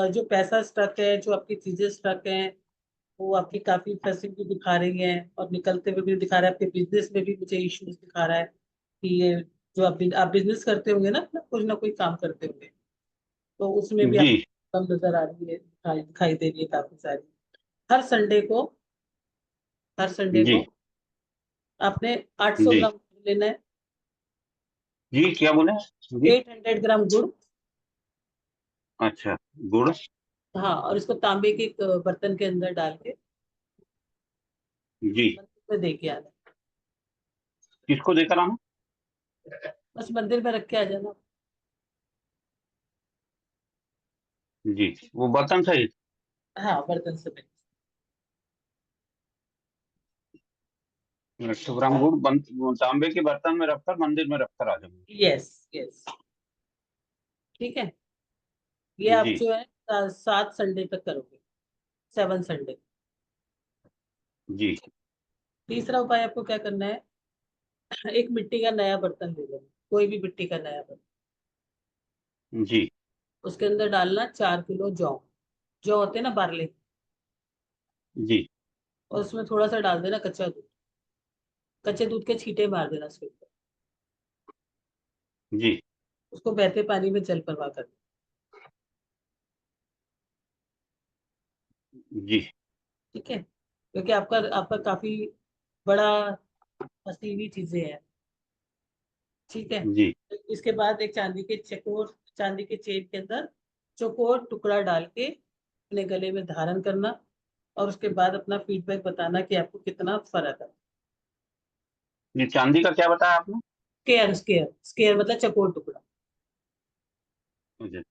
जो पैसा स्टक है, जो आपकी चीजें स्टक हैं, वो आपकी काफी फैसिलिटी दिखा रही है, और निकलते हुए भी दिखा रहा है, आपके बिजनेस में भी मुझे इश्यूज दिखा रहा है कि ये जो आप बिजनेस करते होंगे ना कुछ ना कोई काम करते होंगे, तो उसमें भी जी आपको कम नजर आ रही है, दिखाई दे रही है काफी सारी। हर संडे को, हर संडे जी को आपने 800 जी ग्राम लेना है। जी क्या बोले जी। 800 ग्राम गुड़। अच्छा, गुड़। हाँ, और इसको तांबे के एक बर्तन के अंदर डाल के जी। मंदिर में दे के आना। किसको देकर आना? बस मंदिर में रख के आ जाना। जी, वो बर्तन सहित। हाँ, बर्तन से मिल। 100 ग्राम गुड़ तांबे के बर्तन में रखकर मंदिर में रखकर आ जाऊंगा। Yes yes. ठीक है। ये आप जी जो है 7 संडे तक करोगे, 7 संडे। जी तीसरा उपाय आपको क्या करना है, एक मिट्टी का नया बर्तन ले लेना, कोई भी मिट्टी का नया बर्तन। जी उसके अंदर डालना 4 किलो जौ। जौ होते हैं ना, बार्ले। जी और उसमें थोड़ा सा डाल देना कच्चा दूध। कच्चे दूध के छींटे मार देना उसके ऊपर। जी उसको बहते पानी में जल परवा कर। जी ठीक है, क्योंकि आपका आपका काफी बड़ा फंसी हुई चीजें हैं। ठीक है। जी इसके बाद एक चांदी के चेन के अंदर चौकोर टुकड़ा डाल के अपने गले में धारण करना। और उसके बाद अपना फीडबैक बताना कि आपको कितना फर्क है। ये चांदी का क्या बताया आपने? स्केयर स्केयर स्केयर मतलब चौकोर टुकड़ा। जी,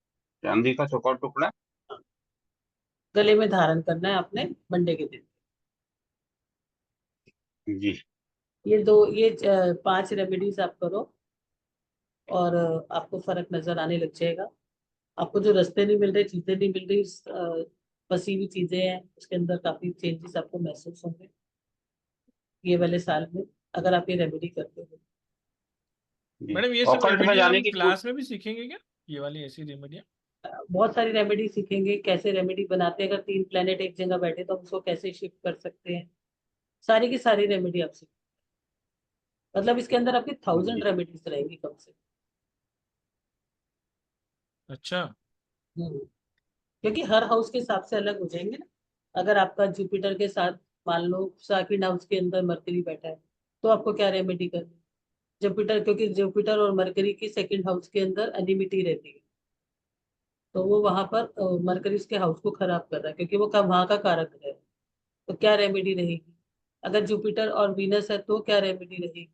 चांदी का चौकोर टुकड़ा। गले में धारण करना है अपने मंडे के दिन। जी ये 5 रेमेडीज आप करो। और आपको फर्क नजर आने लग जाएगा। आपको जो रास्ते नहीं मिल रहे, चीजें नहीं मिल रही, फंसी हुई चीजें हैं, उसके अंदर काफी चेंजेस आपको महसूस होंगे ये वाले साल में, अगर आप ये रेमेडी करते हो। जी मैडम ये सब ऑकल्ट में रेमेडी जाने हम की क्लास में भी सीखेंगे क्या, ये वाली ऐसी रेमेडियाँ? बहुत सारी रेमेडी सीखेंगे, कैसे रेमेडी बनाते हैं, अगर 3 प्लेनेट एक जगह बैठे तो हम उसको कैसे शिफ्ट कर सकते हैं। सारी की सारी रेमेडी आप सीख, मतलब इसके अंदर आपकी 1000 जी रेमेडीज रहेंगी कम से अच्छा। कम। क्योंकि हर हाउस के हिसाब से अलग हो जाएंगे ना। अगर आपका जुपिटर के साथ मान लो सेकंड हाउस के अंदर मरकरी बैठा है, तो आपको क्या रेमेडी करनी। जुपिटर, क्योंकि जुपिटर और मरकरी की सेकंड हाउस के अंदर एनिमिटी रहती है। तो वो वहां पर मरकरी उसके हाउस को खराब कर रहा है, क्योंकि वो वहां का कारक है। तो क्या रेमेडी रहेगी। अगर जुपिटर और वीनस है तो क्या रेमेडी रहेगी।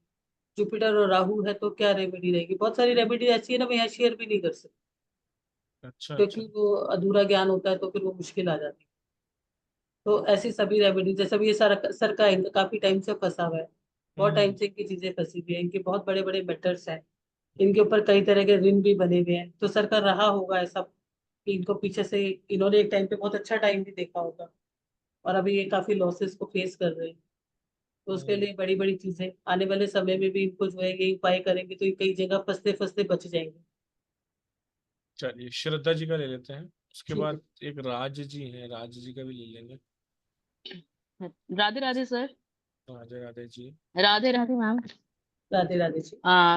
जुपिटर और राहु है तो क्या रेमेडी रहेगी। बहुत सारी रेमेडी ऐसी है ना, मैं यहाँ शेयर भी नहीं कर सकती, अच्छा अच्छा। क्योंकि वो अधूरा ज्ञान होता है, तो फिर वो मुश्किल आ जाती है। तो ऐसी सभी रेमेडी, जैसे भी ये सर का काफी टाइम से फंसा हुआ है। बहुत टाइम हम्म। से इनकी चीजें फंसी हुई है, इनके बहुत बड़े बड़े मैटर्स हैं। इनके ऊपर कई तरह के ऋण भी बने हुए हैं, तो सर का रहा होगा ऐसा कि इनको पीछे से इन्होंने एक टाइम पे बहुत अच्छा टाइम भी देखा होगा। और अभी ये काफी लॉसेस को फेस कर रहे हैं। तो उसके हम्म। लिए बड़ी बड़ी चीजें आने वाले समय में भी इनको जो है ये उपाय करेंगे तो ये कई जगह फंसते फंसते बच जाएंगे। चलिए श्रद्धा जी का ले लेते हैं, उसके ठीक है। बाद एक राज जी हैं, राज जी का भी ले लेंगे। राधे राधे सर। राधे राधे जी। राधे राधे मैम। राधे राधे जी।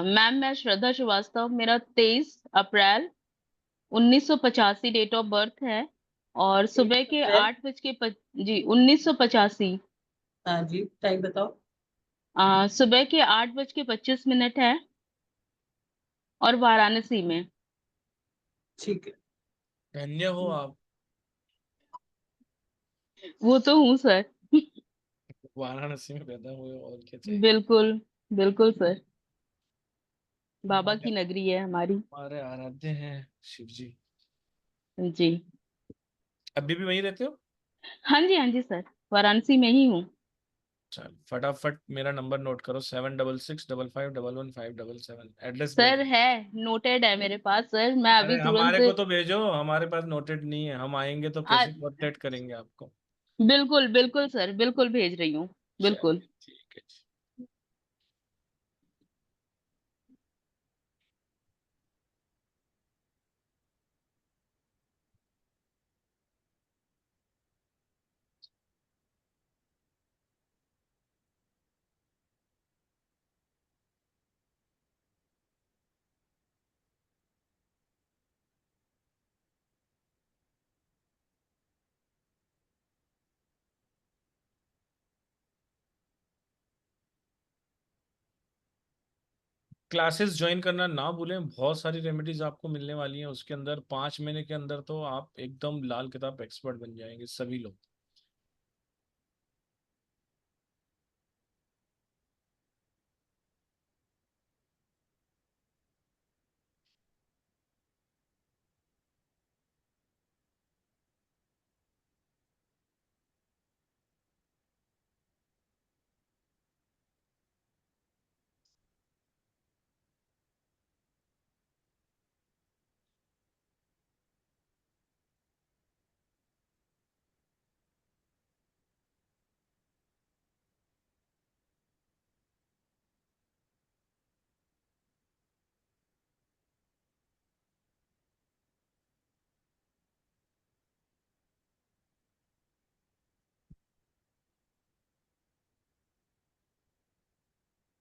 मैम मैं श्रद्धा श्रीवास्तव, मेरा 23 अप्रैल 1985 डेट ऑफ बर्थ है। और सुबह के 23 अप्रैल। 1985। हाँ जी, टाइम बताओ। सुबह के 8:25 है, और वाराणसी में। ठीक है। धन्य हो आप। वो तो हूँ सर। वाराणसी में पैदा हुए, और क्या चाहिए। बिल्कुल, बिल्कुल सर। बाबा हमारे की नगरी है हमारी। हमारे आराध्य हैं शिव जी। जी। अभी भी वहीं रहते हो? हाँ जी सर, वाराणसी में ही हूँ। चल फटाफट मेरा नंबर नोट करो, 7665551157, एड्रेस भेज सर दो। है, नोटेड है मेरे पास सर, मैं अरे अभी हमारे तुरंत। को तो भेजो, हमारे पास नोटेड नहीं है, हम आएंगे तो आ, कैसे कांटेक्ट करेंगे आपको। बिल्कुल बिल्कुल सर, बिल्कुल भेज रही हूँ। बिल्कुल। चलिए ठीक है जी। क्लासेस ज्वाइन करना ना भूलें, बहुत सारी रेमेडीज आपको मिलने वाली हैं उसके अंदर। 5 महीने के अंदर तो आप एकदम लाल किताब एक्सपर्ट बन जाएंगे सभी लोग।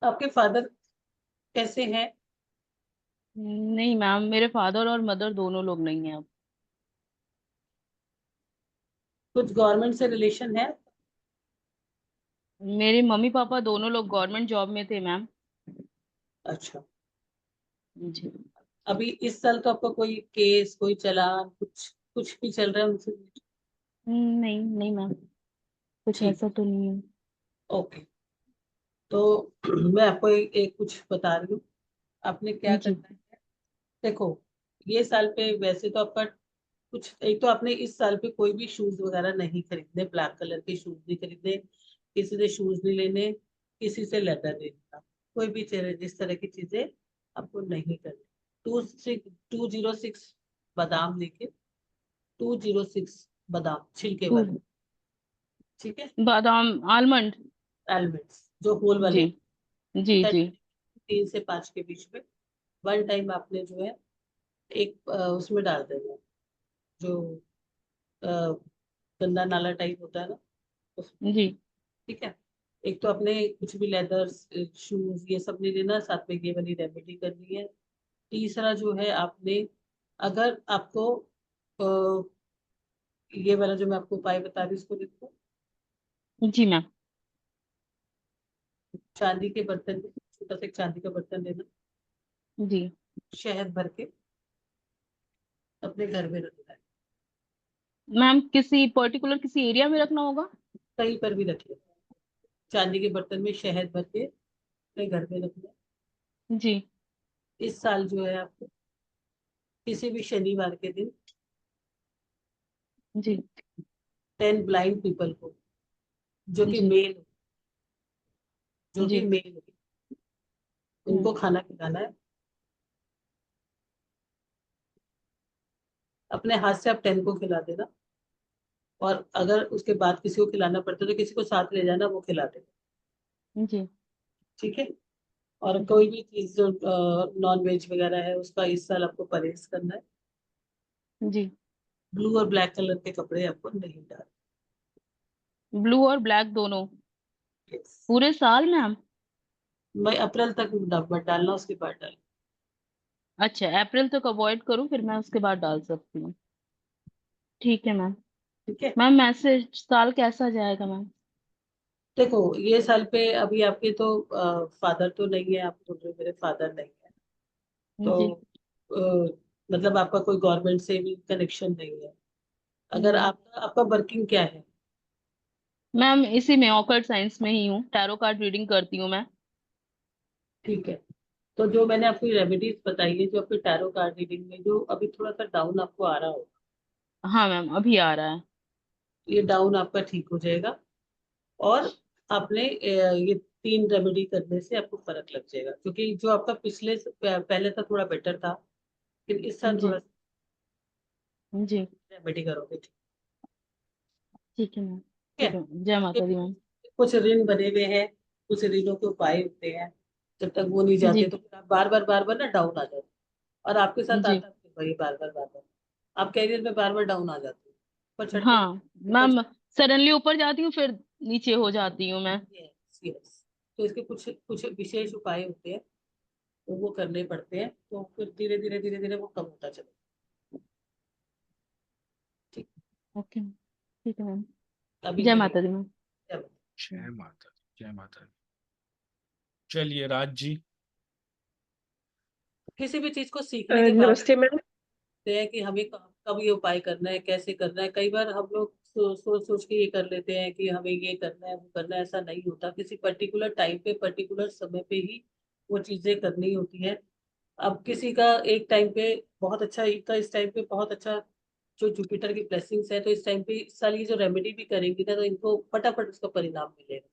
आपके फादर कैसे हैं? नहीं मैम, मेरे फादर और मदर दोनों लोग नहीं है अब। कुछ गवर्नमेंट से रिलेशन है? मेरे मम्मी पापा दोनों लोग गवर्नमेंट जॉब में थे मैम। अच्छा, जी। अभी इस साल तो आपका कोई केस, कोई चालान, कुछ कुछ भी चल रहा है उनसे? नहीं नहीं मैम, कुछ ठीक, ऐसा तो नहीं है। ओके। तो मैं आपको एक कुछ बता रही हूँ, आपने क्या जी। करना है। देखो, ये साल पे वैसे तो आपका कुछ, एक तो आपने इस साल पे कोई भी शूज वगैरह नहीं खरीदने, ब्लैक कलर के शूज नहीं खरीदने, किसी से शूज नहीं लेने, किसी से लेदर नहीं लेना, कोई भी इस तरह की चीजें आपको नहीं करनी। 206 बादाम लेके, 206 बादाम छिलके दूध, वाले, ठीक है, बादाम, आलमंड। आलमंड्स जो होल वाले, जी जी जी। 3 से 5 के बीच में। वन टाइम आपने जो है एक उसमें डाल देना, जो अ, गंदा नाला टाइप होता है ना, उसमें, जी ठीक है। एक तो आपने कुछ भी लेदर शूज ये सब नहीं लेना, साथ में ये वाली रेमेडी करनी है। तीसरा जो है आपने, अगर आपको ये वाला जो मैं आपको उपाय बता रही हूँ इसको देखो, जी मैम। चांदी के बर्तन में, छोटा सा एक चांदी का बर्तन लेना, जी शहद भर के अपने घर में रखना है, मैम, किसी पर्टिकुलर किसी एरिया में रखना होगा? कहीं पर भी रखिए। चांदी के बर्तन में शहद भर के अपने घर में रखना है। जी इस साल जो है आपको किसी भी शनिवार के दिन जी 10 ब्लाइंड पीपल को, जो कि जी मेल, जो जी। भी मेल, उनको खाना खिलाना है। अपने हाथ से आप 10 को खिला देना, और अगर उसके बाद किसी को खिलाना पड़ता है तो किसी को साथ ले जाना, वो खिला देना, जी ठीक है। और जी कोई भी चीज जो नॉन वेज वगैरह है उसका इस साल आपको परहेज करना है। जी। ब्लू और ब्लैक कलर के कपड़े आपको नहीं डालने। ब्लू और ब्लैक दोनों Yes. पूरे साल मैम? मई अप्रैल तक मत डालना, उसके बाद डालना, अच्छा, अप्रैल तक अवॉइड करूं, फिर मैं उसके बाद डाल सकती हूँ। ठीक है मैम। ठीक है। मैम, मैसेज साल कैसा जाएगा मैम? देखो, ये साल पे अभी आपके तो फादर तो नहीं है, आप बोल रहे हो मेरे फादर नहीं है, तो जी। मतलब आपका कोई गवर्नमेंट से भी कनेक्शन नहीं है। अगर नहीं आपका आपका वर्किंग क्या है? मैम, इसी में ऑकल्ट साइंस में ही हूँ, टैरो कार्ड रीडिंग करती हूँ मैं। ठीक है, तो जो मैंने आपको रेमेडीज बताई है, जो आपके टैरो कार्ड रीडिंग में जो अभी थोड़ा सा डाउन आपको आ रहा हो, हाँ मैम, अभी आ रहा है। ये डाउन आपका ठीक हो जाएगा। और आपने ये 3 रेमेडी करने से आपको फर्क लग जाएगा, क्योंकि जो आपका पहले था थोड़ा बेटर था, लेकिन इस साल जी थोड़ा जी। रेमेडी करोगे, ठीक ठीक है मैम। है। ठीक है, जय माता दी मैम। कुछ ऋण बने हुए हैं, कुछ ऋणों के उपाय होते हैं, जब तक वो नहीं जाते जी तो फिर आप बार बार ना डाउन आ जाते, और आपके साथ जी। आता है वही बार बार आप कैरियर में बार बार डाउन आ जाते हो, ऊपर चढ़ते हाँ ऊपर मैम, सडनली ऊपर जाती हूँ, फिर नीचे हो जाती हूँ मैं। Yes yes. तो इसके कुछ कुछ विशेष उपाय होते हैं, तो वो करने पड़ते हैं, तो फिर धीरे धीरे वो कम होता चले, ठीक। ओके, ठीक है मैम। अभी जय के लिए माता दी मैम। जय जय माता दी, जय माता दी। चलिए राज जी। किसी भी चीज को सीखने के बाद नमस्ते मैम। होते हैं कि हमें कब ये उपाय करना है, कैसे करना है। कई बार हम लोग सोच के ये कर लेते हैं कि हमें ये करना है वो करना है, ऐसा नहीं होता। किसी पर्टिकुलर टाइम पे पर्टिकुलर समय पे ही वो चीजें करनी होती है। अब किसी का एक टाइम पे बहुत अच्छा, एक का इस टाइम पे बहुत अच्छा, जो जुपिटर की ब्लेसिंग्स है, तो इस टाइम पे इस साल ये जो रेमेडी भी करेंगी ना, तो इनको फटाफट उसका परिणाम मिलेगा।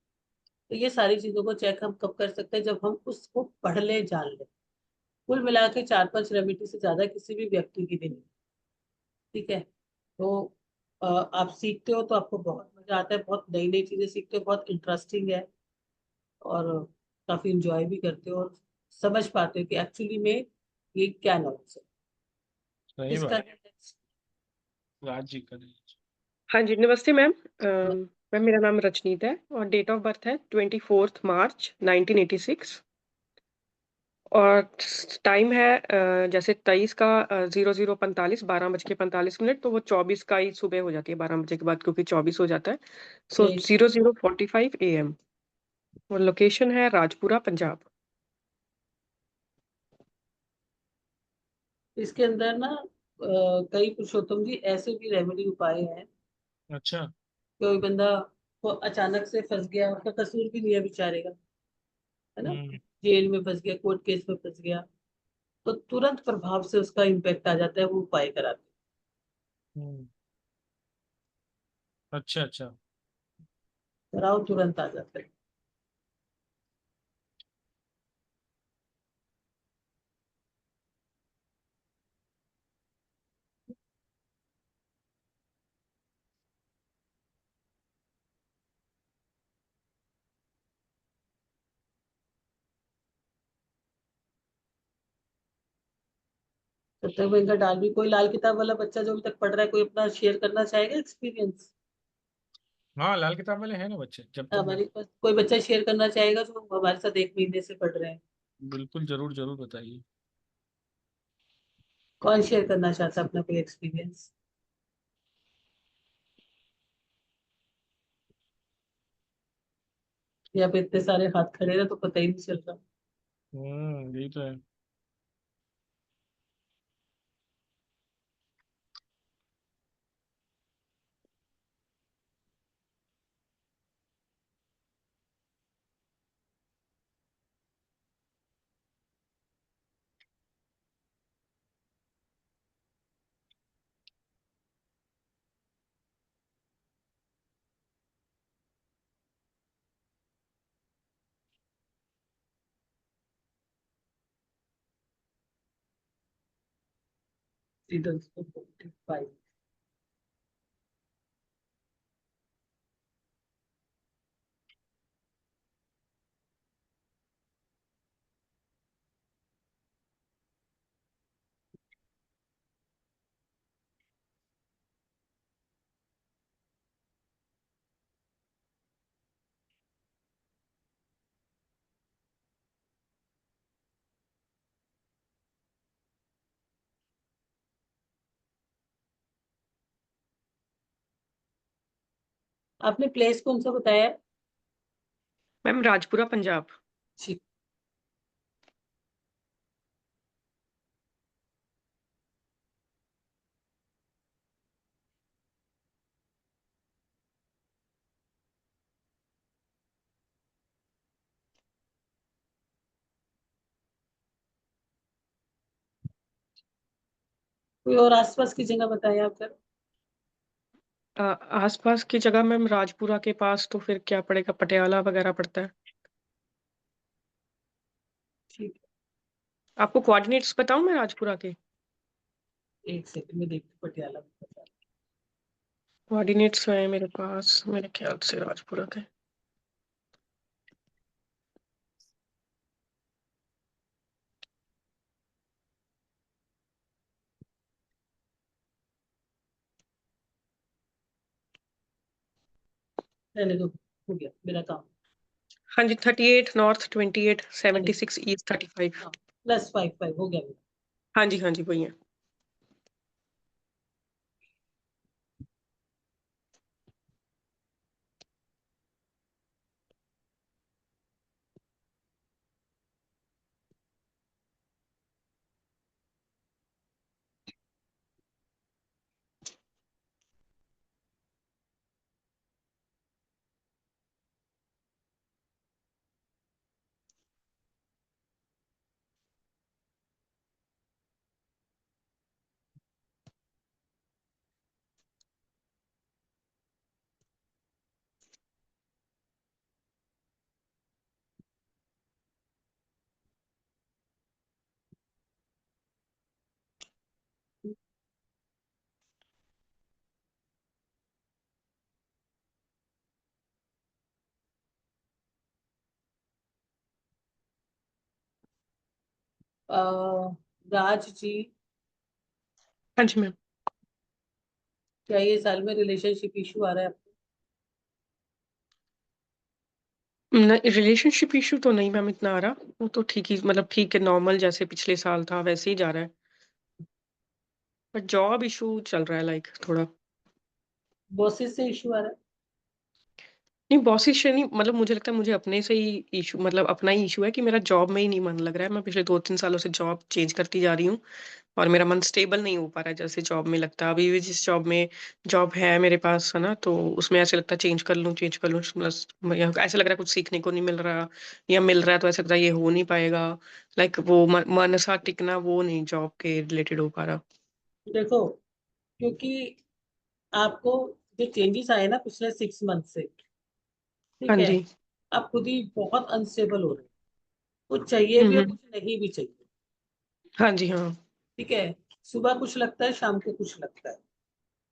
तो ये सारी चीजों को चेक हम कब कर सकते हैं? जब हम उसको पढ़ ले, जान ले। कुल मिला के 4-5 रेमेडी से ज्यादा किसी भी व्यक्ति की भी नहीं, ठीक है। तो आप सीखते हो तो आपको बहुत मजा आता है, बहुत नई नई चीजें सीखते हो, बहुत इंटरेस्टिंग है, और काफी इंजॉय भी करते हो, और समझ पाते हो कि एक्चुअली में ये क्या नॉलेज है सही इसका। बात। राज जी करें। हाँ जी, नमस्ते मैम। मैम, मेरा नाम रजनीत है और डेट ऑफ बर्थ है 24 मार्च 1986। और टाइम है जैसे 23 का 00:45 12:45, तो वो 24 का ही सुबह हो जाती है 12 बजे के बाद, क्योंकि 24 हो जाता है। सो ठीक। 00:45 AM। और लोकेशन है राजपुरा, पंजाब। इसके अंदर ना कई पुरुषोत्तम जी ऐसे भी रेमेडी उपाय हैं। अच्छा। कोई बंदा को अचानक से फंस गया, उसका कसूर भी नहीं है बेचारे का, है ना, हम्म। जेल में फंस गया, कोर्ट केस में फंस गया, तो तुरंत प्रभाव से उसका इम्पैक्ट आ जाता है, वो उपाय कराते हम्म। अच्छा अच्छा। हैं। कराओ, तुरंत आ जाता है। सत्तर में इनका डाल भी, कोई लाल किताब वाला बच्चा जो अभी तक पढ़ रहा है, कोई अपना शेयर करना चाहेगा एक्सपीरियंस? हाँ, लाल किताब वाले हैं ना बच्चे, जब तक हमारे पास कोई बच्चा शेयर करना चाहेगा जो हमारे साथ 1 महीने से पढ़ रहे हैं? बिल्कुल, जरूर जरूर बताइए। कौन शेयर करना चाहता है अपना कोई एक्सपीरियंस? यहाँ पे इतने सारे हाथ खड़े रहे तो पता ही नहीं चल रहा। यही तो है। सीधन 45। आपने प्लेस कौन सा बताया? मैम राजपुरा, पंजाब। ठीक। कोई और आसपास की जगह बताया आप सर? आसपास की जगह मैम राजपुरा के पास तो फिर क्या पड़ेगा, पटियाला वगैरह पड़ता है। ठीक आपको कोऑर्डिनेट्स बताऊं मैं राजपुरा के? है, एक सेकंड में देखते पटियाला में बता। कोऑर्डिनेट्स हैं मेरे पास, मेरे ख्याल से राजपुरा के। रहने दो, हो गया मेरा काम। हाँ जी, 38 नॉर्थ, 28 हाँ जी, 76 ईस्ट, 35। हाँ, +55 हो गया मेरा। हाँ जी, हाँ जी, वही है। राज जी, हाँ जी मैम। क्या ये साल में रिलेशनशिप इशू आ रहा है आपको? रिलेशनशिप इशू तो नहीं मैम इतना आ रहा, वो तो ठीक ही मतलब ठीक है, नॉर्मल जैसे पिछले साल था वैसे ही जा रहा है। बट जॉब इशू चल रहा है लाइक थोड़ा। बॉसेस से इशू आ रहा है? नहीं बॉस इशू नहीं, मतलब मुझे लगता है मुझे अपने से ही इशू, मतलब अपना ही इशू है कि मेरा जॉब में ही नहीं मन लग रहा है। मैं पिछले 2-3 सालों से जॉब चेंज करती जा रही हूँ और मेरा मन स्टेबल नहीं हो पा रहा है जैसे जॉब में लगता है। अभी भी जिस जॉब में जॉब है मेरे पास है ना, तो उसमें ऐसे लगता है चेंज कर लूँ मतलब ऐसा लग रहा है कुछ सीखने को नहीं मिल रहा, या मिल रहा है तो ऐसा लगता है ये हो नहीं पाएगा। लाइक वो मन सा टिकना वो नहीं जॉब के रिलेटेड हो पा रहा। देखो, क्योंकि आपको जो चेंजेस आए ना पिछले 6 मंथ से, हाँ ठीक है, जी। आप खुद ही बहुत अनस्टेबल हो रहे हो। कुछ चाहिए भी और हम्म। कुछ नहीं भी चाहिए। हाँ जी हाँ। ठीक है, सुबह कुछ लगता है, शाम को कुछ लगता है।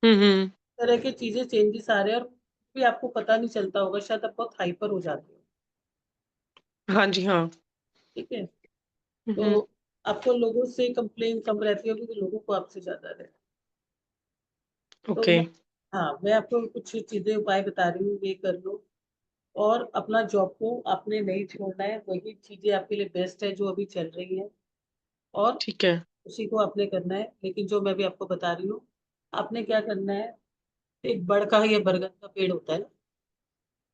हम्म। इस तरह की चीजें चेंजेस आ रहे हैं और भी आपको पता नहीं चलता होगा, शायद आप बहुत हाइपर हो जाते हो। हाँ जी हाँ। ठीक है, हम्म। तो आपको लोगों से कंप्लेन कम रहती होगी तो लोगों को आपसे ज्यादा रहती है। तो ओके। हाँ, मैं आपको कुछ चीजें उपाय बता रही हूँ, ये कर लो। और अपना जॉब को आपने नहीं छोड़ना है, वही चीजें आपके लिए बेस्ट है जो अभी चल रही है, और ठीक है। उसी को आपने करना है। लेकिन जो मैं भी आपको बता रही हूँ, आपने क्या करना है, एक बड़ का या बरगद का पेड़ होता है ना,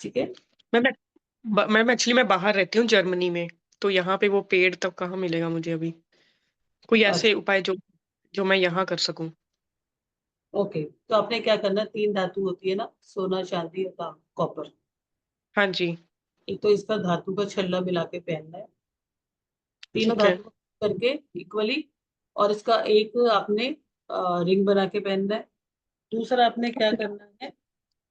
ठीक है। मैम एक्चुअली मैं बाहर रहती हूँ जर्मनी में, तो यहाँ पे वो पेड़ तब कहाँ मिलेगा मुझे अभी? कोई ऐसे अच्छा, उपाय जो जो मैं यहाँ कर सकूं? ओके, तो आपने क्या करना है, 3 धातु होती है ना, सोना, चांदी और कॉपर। हाँ जी। एक तो इसका धातु का छल्ला मिला के पहनना है, तीनों ठीक है। धातु को करके इक्वली। और इसका एक आपने रिंग बना के पहनना है। दूसरा आपने क्या करना है,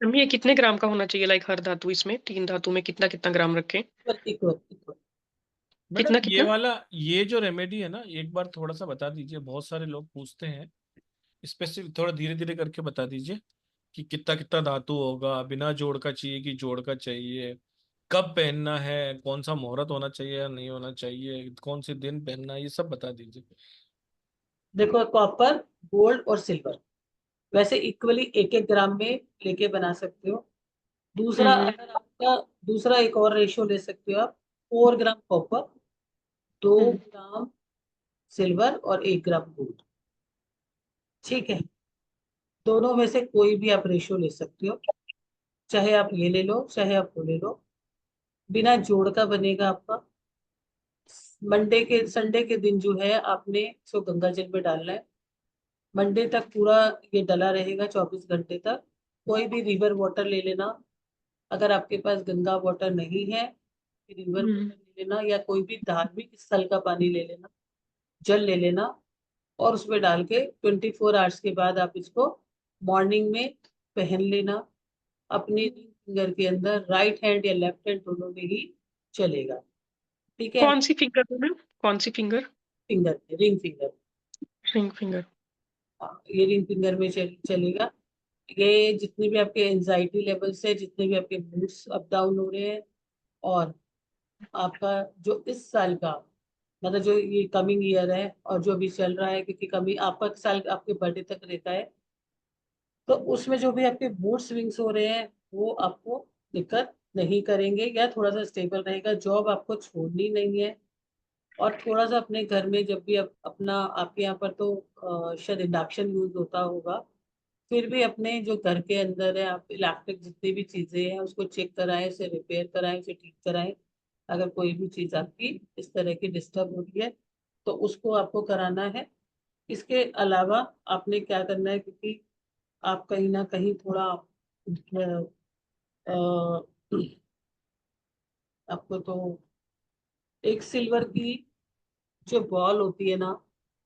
मैम ये कितने ग्राम का होना चाहिए, लाइक हर धातु, इसमें 3 धातु में कितना कितना ग्राम रखें? Equal equal equal. मैडम कितना ये कितना? वाला, ये जो रेमेडी है ना, एक बार थोड़ा सा बता दीजिए, बहुत सारे लोग पूछते हैं। स्पेसिफिक थोड़ा धीरे धीरे करके बता दीजिए कि कितना कितना धातु होगा, बिना जोड़ का चाहिए कि जोड़ का चाहिए, कब पहनना है, कौन सा मुहूर्त होना चाहिए या नहीं होना चाहिए, कौन से दिन पहनना है, ये सब बता दीजिए। देखो, कॉपर, गोल्ड और सिल्वर वैसे इक्वली 1-1 ग्राम में लेके बना सकते हो। दूसरा, हम्म। अगर आपका दूसरा एक और रेशियो ले सकते हो आप, 4 ग्राम कॉपर, दो हम्म। ग्राम सिल्वर और 1 ग्राम गोल्ड। ठीक है, दोनों में से कोई भी आप रेशियो ले सकते हो, चाहे आप ये ले लो चाहे आप वो ले लो। बिना जोड़ का बनेगा आपका। संडे के दिन जो है आपने इसको गंगा जल में डालना है। मंडे तक पूरा ये डला रहेगा, 24 घंटे तक। कोई भी रिवर वाटर ले लेना। अगर आपके पास गंगा वाटर नहीं है, रिवर हम्म। वाटर ले लेना, या कोई भी धार्मिक स्थल का पानी ले लेना, जल ले लेना। और उसमें डाल के 24 आवर्स के बाद आप इसको मॉर्निंग में पहन लेना। अपने रिंग फिंगर के अंदर, राइट हैंड या लेफ्ट हैंड दोनों में ही चलेगा। ठीक है, कौन सी फिंगर में मैम, कौन सी फिंगर? फिंगर में, रिंग फिंगर। Ring finger. हाँ, ये रिंग फिंगर में चलेगा। ये जितने भी आपके एंजाइटी लेवल्स है, जितने भी आपके मूड्स अप डाउन हो रहे हैं, और आपका जो इस साल का, मतलब जो ये कमिंग ईयर है और जो अभी चल रहा है, क्योंकि कमी आपका साल आपके बर्थडे तक रहता है, तो उसमें जो भी आपके मूड स्विंग्स हो रहे हैं वो आपको दिक्कत नहीं करेंगे, या थोड़ा सा स्टेबल रहेगा। जॉब आपको छोड़नी नहीं है। और थोड़ा सा अपने घर में, जब भी अपना, आपके यहाँ पर तो शायद इंडक्शन यूज होता होगा, फिर भी अपने जो घर के अंदर है, आप इलेक्ट्रिक जितनी भी चीजें हैं उसको चेक कराएं, उसे रिपेयर कराएं, उसे ठीक कराएं। अगर कोई भी चीज आपकी इस तरह की डिस्टर्ब हो रही है तो उसको आपको कराना है। इसके अलावा आपने क्या करना है, क्योंकि आप कहीं ना कहीं थोड़ा अ, आपको तो एक सिल्वर की जो बॉल होती है ना,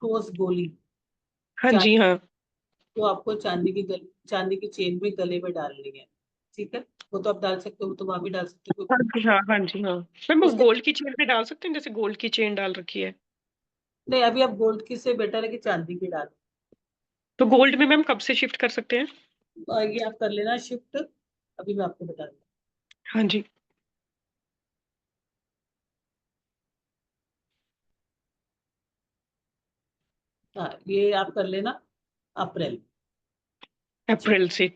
ठोस गोली, हाँ जी चांदी, हाँ। तो आपको चांदी की चेन में गले में डालनी है। ठीक है, वो तो आप डाल सकते हो, वो तो वहां भी डाल सकते हो, हाँ कोई जी हाँ। हाँ जी हाँ। मैम वो उसके। गोल्ड की चेन पे डाल सकते हैं, जैसे गोल्ड की चेन डाल रखी है? नहीं, अभी आप गोल्ड की से बेटर है कि चांदी की डाल। तो गोल्ड में मैम कब से शिफ्ट कर सकते हैं? ये आप कर लेना शिफ्ट, अभी मैं आपको बता दूँ। हाँ जी। हाँ, ये आप कर लेना अप्रैल। ठीक अप्रैल है, से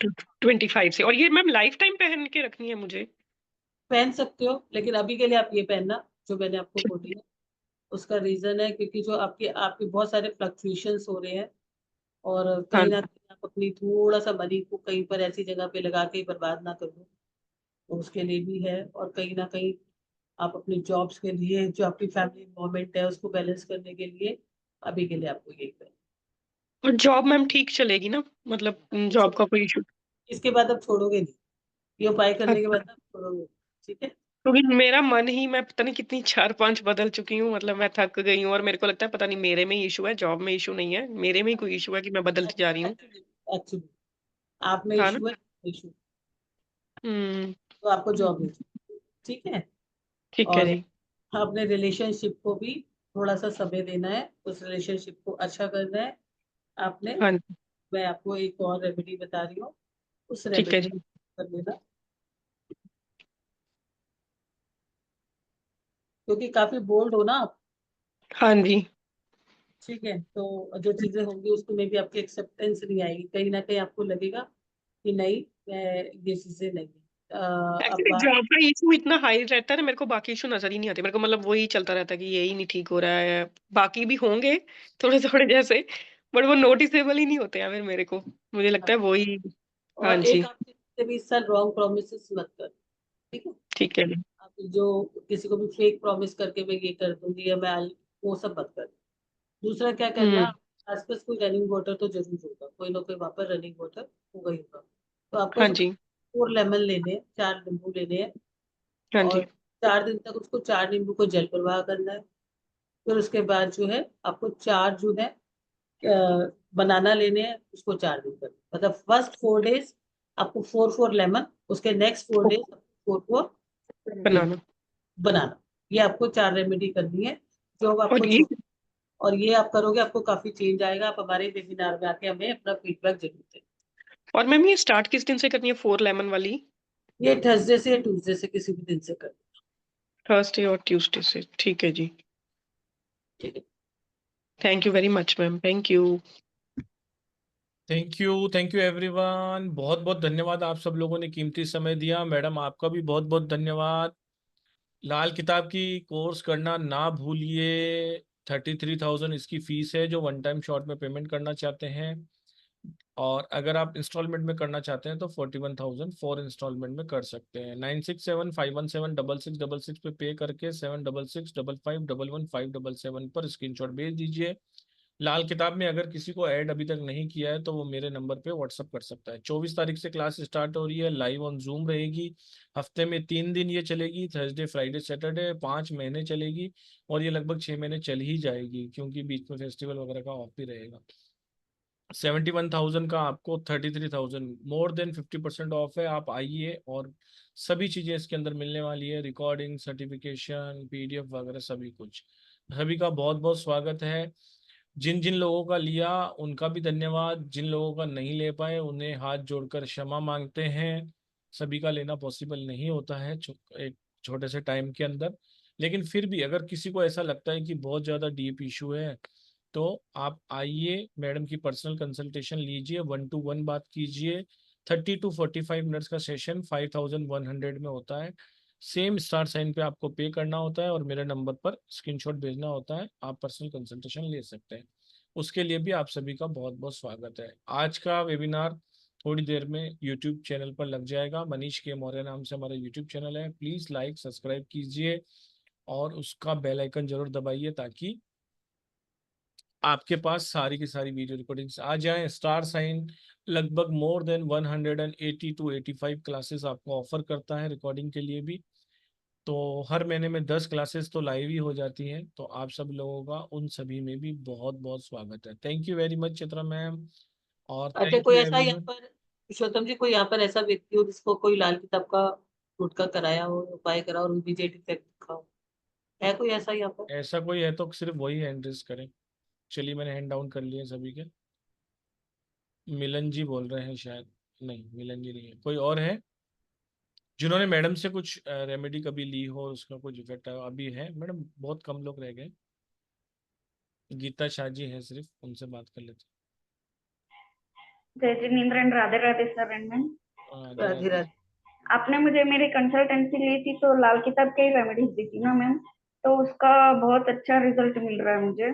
25 से। और ये मैम लाइफ टाइम पहन के रखनी है मुझे? पहन सकते हो, लेकिन अभी के लिए आप ये पहनना जो मैंने आपको बोली है। उसका रीजन है क्योंकि जो आपके बहुत सारे फ्लक्चुएशंस हो रहे हैं, और हाँ कहीं ना कहीं आप अपनी थोड़ा सा मनी को कहीं पर ऐसी जगह पे लगा के बर्बाद ना कर दो, तो उसके लिए भी है। और कहीं ना कहीं आप अपनी जॉब्स के लिए, जो आपकी फैमिली इन्वॉल्वमेंट है उसको बैलेंस करने के लिए अभी के लिए आपको यही करना और जॉब मैम ठीक चलेगी ना, मतलब है। जॉब का कोई इशू? इसके बाद आप छोड़ोगे नहीं, ये उपाय करने के अच्छा, बाद आप छोड़ोगे नहीं, ठीक है। क्योंकि मेरा मन ही, मैं पता नहीं कितनी 4-5 बदल चुकी हूँ, मतलब मैं थक गई हूँ और मेरे को लगता है पता नहीं मेरे में ही इशू है, जॉब में इशू नहीं है, मेरे में ही कोई इशू है कि मैं बदलती जा रही हूँ। एक्चुअली एक्चुअली आप में हाँ ना। इशू है, इशू हम्म। तो आपको जॉब नहीं चाहिए, ठीक है। ठीक है और जी। अपने रिलेशनशिप को भी थोड़ा सा समय देना है, उस रिलेशनशिप को अच्छा करना है आपने। हाँ जी। मैं आपको एक और रेमेडी बता रही हूँ, उस ठीक है रेमेडी जी। कर लेना, क्योंकि काफी बोल्ड हो ना आप, हाँ जी। ठीक है। तो जो चीजें होंगी उसको में भी आपकी एक्सेप्टेंस नहीं आएगी, कहीं ना कहीं आपको लगेगा कि नहीं, मैं ये चीजें नहीं अब एक्चुअली बात। जॉब का इशू इतना हाई रहता है ना, मेरे को बाकी इशू नजर ही नहीं आते मेरे को, मतलब वही चलता रहता है कि यही नहीं ठीक हो रहा है, बाकी भी होंगे थोड़े थोड़े जैसे, बट वो नोटिसेबल ही नहीं होते हैं फिर मेरे को, मुझे लगता है वही। हाँ और जी। एक आप किसी से भी इस साल रॉन्ग प्रोमिस मत कर, ठीक है। ठीक है जी। आप जो किसी को भी फेक प्रॉमिस करके मैं ये कर दूंगी या वो सब मत कर। दूसरा क्या करना, हम्म। आसपास कोई रनिंग वाटर तो जरूर होगा, कोई ना कोई वहां पर रनिंग वाटर होगा ही होगा। तो आपको हाँ सब जी। 4 लेमन लेने हैं, 4 नींबू लेने हैं, हाँ और जी। 4 दिन तक उसको 4 नींबू को जल प्रवाह करना है। फिर उसके बाद जो है आपको 4 जो है बनाना लेने हैं, उसको 4 दिन तक, मतलब फर्स्ट 4 डेज आपको 4 4 लेमन, उसके नेक्स्ट 4 डेज 4 4 बनाना। बनाना। ये आपको 4 रेमेडी करनी है जो अब और आपको ये, और ये आप करोगे आपको काफी चेंज आएगा। आप हमारे वेबिनार में आके हमें अपना फीडबैक जरूर दें। और मैम ये स्टार्ट किस दिन से करनी है 4 लेमन वाली? ये थर्सडे से या ट्यूसडे से किसी भी दिन से कर, थर्सडे और ट्यूसडे से, ठीक है जी। ठीक है। Thank you very much ma'am, thank you. Thank you everyone, बहुत बहुत धन्यवाद, आप सब लोगों ने कीमती समय दिया। मैडम आपका भी बहुत बहुत धन्यवाद। लाल किताब की कोर्स करना ना भूलिए। 33,000 इसकी फीस है जो वन टाइम शॉर्ट में पेमेंट करना चाहते हैं, और अगर आप इंस्टॉलमेंट में करना चाहते हैं तो 41,000 4 इंस्टॉलमेंट में कर सकते हैं। 9675176666 पे पे करके 7665551577 पर स्क्रीनशॉट भेज दीजिए। लाल किताब में अगर किसी को ऐड अभी तक नहीं किया है तो वो मेरे नंबर पे व्हाट्सअप कर सकता है। 24 तारीख से क्लास स्टार्ट हो रही है, लाइव ऑन जूम रहेगी। हफ्ते में 3 दिन ये चलेगी, थर्सडे फ्राइडे सैटरडे, 5 महीने चलेगी, और ये लगभग 6 महीने चल ही जाएगी क्योंकि बीच में फेस्टिवल वगैरह का ऑफ भी रहेगा। 71,000 का आपको 33,000, मोर देन 50% ऑफ है। आप आइए, और सभी चीज़ें इसके अंदर मिलने वाली है, रिकॉर्डिंग, सर्टिफिकेशन, पीडीएफ वगैरह सभी कुछ। सभी का बहुत बहुत स्वागत है। जिन जिन लोगों का लिया उनका भी धन्यवाद, जिन लोगों का नहीं ले पाए उन्हें हाथ जोड़कर क्षमा मांगते हैं। सभी का लेना पॉसिबल नहीं होता है एक छोटे से टाइम के अंदर, लेकिन फिर भी अगर किसी को ऐसा लगता है कि बहुत ज़्यादा डीप इशू है तो आप आइए, मैडम की पर्सनल कंसल्टेशन लीजिए, 1 to 1 बात कीजिए। 30 to 45 मिनट्स का सेशन 5,100 में होता है। सेम स्टार साइन पे आपको पे करना होता है और मेरे नंबर पर स्क्रीनशॉट भेजना होता है, आप पर्सनल कंसल्टेशन ले सकते हैं। उसके लिए भी आप सभी का बहुत बहुत स्वागत है। आज का वेबिनार थोड़ी देर में यूट्यूब चैनल पर लग जाएगा। मनीष के मौर्य नाम से हमारा यूट्यूब चैनल है, प्लीज़ लाइक सब्सक्राइब कीजिए और उसका बेल आइकन जरूर दबाइए ताकि आपके पास सारी की सारी वीडियो रिकॉर्डिंग्स आ जाएं। स्टार साइन लगभग मोर देन 180 to 85 क्लासेस आपको ऑफर करता है रिकॉर्डिंग के लिए भी। तो हर महीने में 10 क्लासेस तो लाइव ही हो जाती हैं, तो आप सब लोगों का उन सभी में भी बहुत बहुत स्वागत है। Thank you very much Chitra ma'am, और अच्छा, थैंक कोई यू ऐसा यहाँ एवरीवन। पर, पुरुषोत्तम जी, कोई यहाँ पर ऐसा व्यक्ति हो जिसको कोई लाल किताब का गुटखा कराया हो, उपाय करा और इमीडिएट इफेक्ट दिखा हो? है कोई ऐसा यहाँ पर? ऐसा कोई है तो सिर्फ वही हैंड रेज करें। चलिए, मैंने हैंड डाउन कर लिए सभी के। मिलन जी बोल रहे हैं शायद, नहीं मिलन जी नहीं है, कोई और है जिन्होंने मैडम से कुछ रेमेडी कभी ली हो और उसका कुछ इफेक्ट आया? अभी है मैडम, बहुत कम लोग रह गए। गीता शाह जी हैं, सिर्फ उनसे बात कर लेते जय Jinendra and Radhe Radhe sir and ma'am. हैं। राधे राधे राधे। राधे। आपने मुझे मेरी कंसल्टेंसी ली थी तो लाल किताब के ही रेमेडीज दी थी ना मैम, तो उसका बहुत अच्छा रिजल्ट मिल रहा है मुझे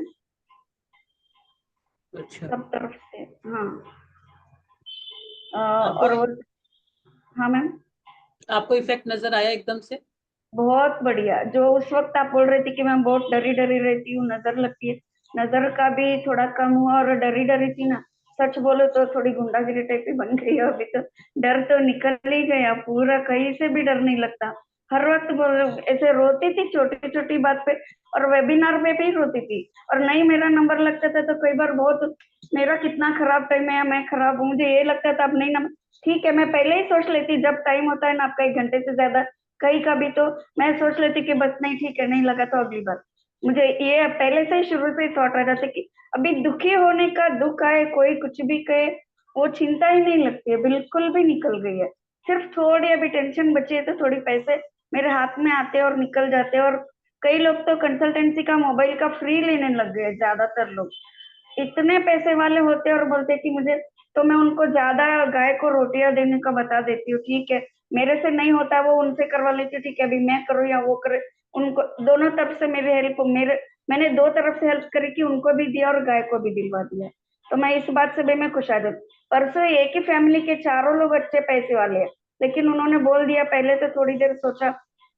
अच्छा। सब तरफ से। हाँ आपको और वो, हाँ मैम, आपको इफेक्ट नजर आया एकदम से? बहुत बढ़िया। जो उस वक्त आप बोल रही थी कि मैं बहुत डरी डरी रहती हूँ, नजर लगती है, नजर का भी थोड़ा कम हुआ, और डरी डरी थी ना, सच बोलो तो थोड़ी गुंडागिरी टाइप ही बन गई है अभी तो। डर तो निकल ही गया पूरा, कहीं से भी डर नहीं लगता। हर वक्त बोल ऐसे रोती थी छोटी छोटी बात पे, और वेबिनार पे भी रोती थी, और नहीं मेरा नंबर लगता था तो कई बार बहुत मेरा कितना खराब टाइम है या मैं खराब हूँ, मुझे ये लगता था अब नहीं नंबर, ठीक है मैं पहले ही सोच लेती जब टाइम होता है ना आपका 1 घंटे से ज्यादा कहीं का भी, तो मैं सोच लेती कि बस नहीं ठीक है, नहीं लगा तो अगली बार। मुझे ये पहले से ही शुरू से ही थॉट आ जाता कि अभी दुखी होने का, दुख आए कोई कुछ भी कहे वो चिंता ही नहीं लगती है, बिल्कुल भी निकल गई है। सिर्फ थोड़ी अभी टेंशन बची है तो थोड़ी पैसे मेरे हाथ में आते हैं और निकल जाते हैं, और कई लोग तो कंसल्टेंसी का मोबाइल का फ्री लेने लग गए, ज्यादातर लोग इतने पैसे वाले होते हैं और बोलते हैं कि मुझे, तो मैं उनको ज्यादा गाय को रोटियां देने का बता देती हूँ, ठीक है मेरे से नहीं होता वो उनसे करवा लेती हूँ, ठीक है अभी मैं करूँ या वो करे, उनको दोनों तरफ से मेरी हेल्प, मेरे मैंने दो तरफ से हेल्प करी कि उनको भी दिया और गाय को भी दिलवा दिया, तो मैं इस बात से भी मैं खुश आ जाती। परसों एक ही फैमिली के चारों लोग अच्छे पैसे वाले हैं, लेकिन उन्होंने बोल दिया, पहले तो थोड़ी देर सोचा,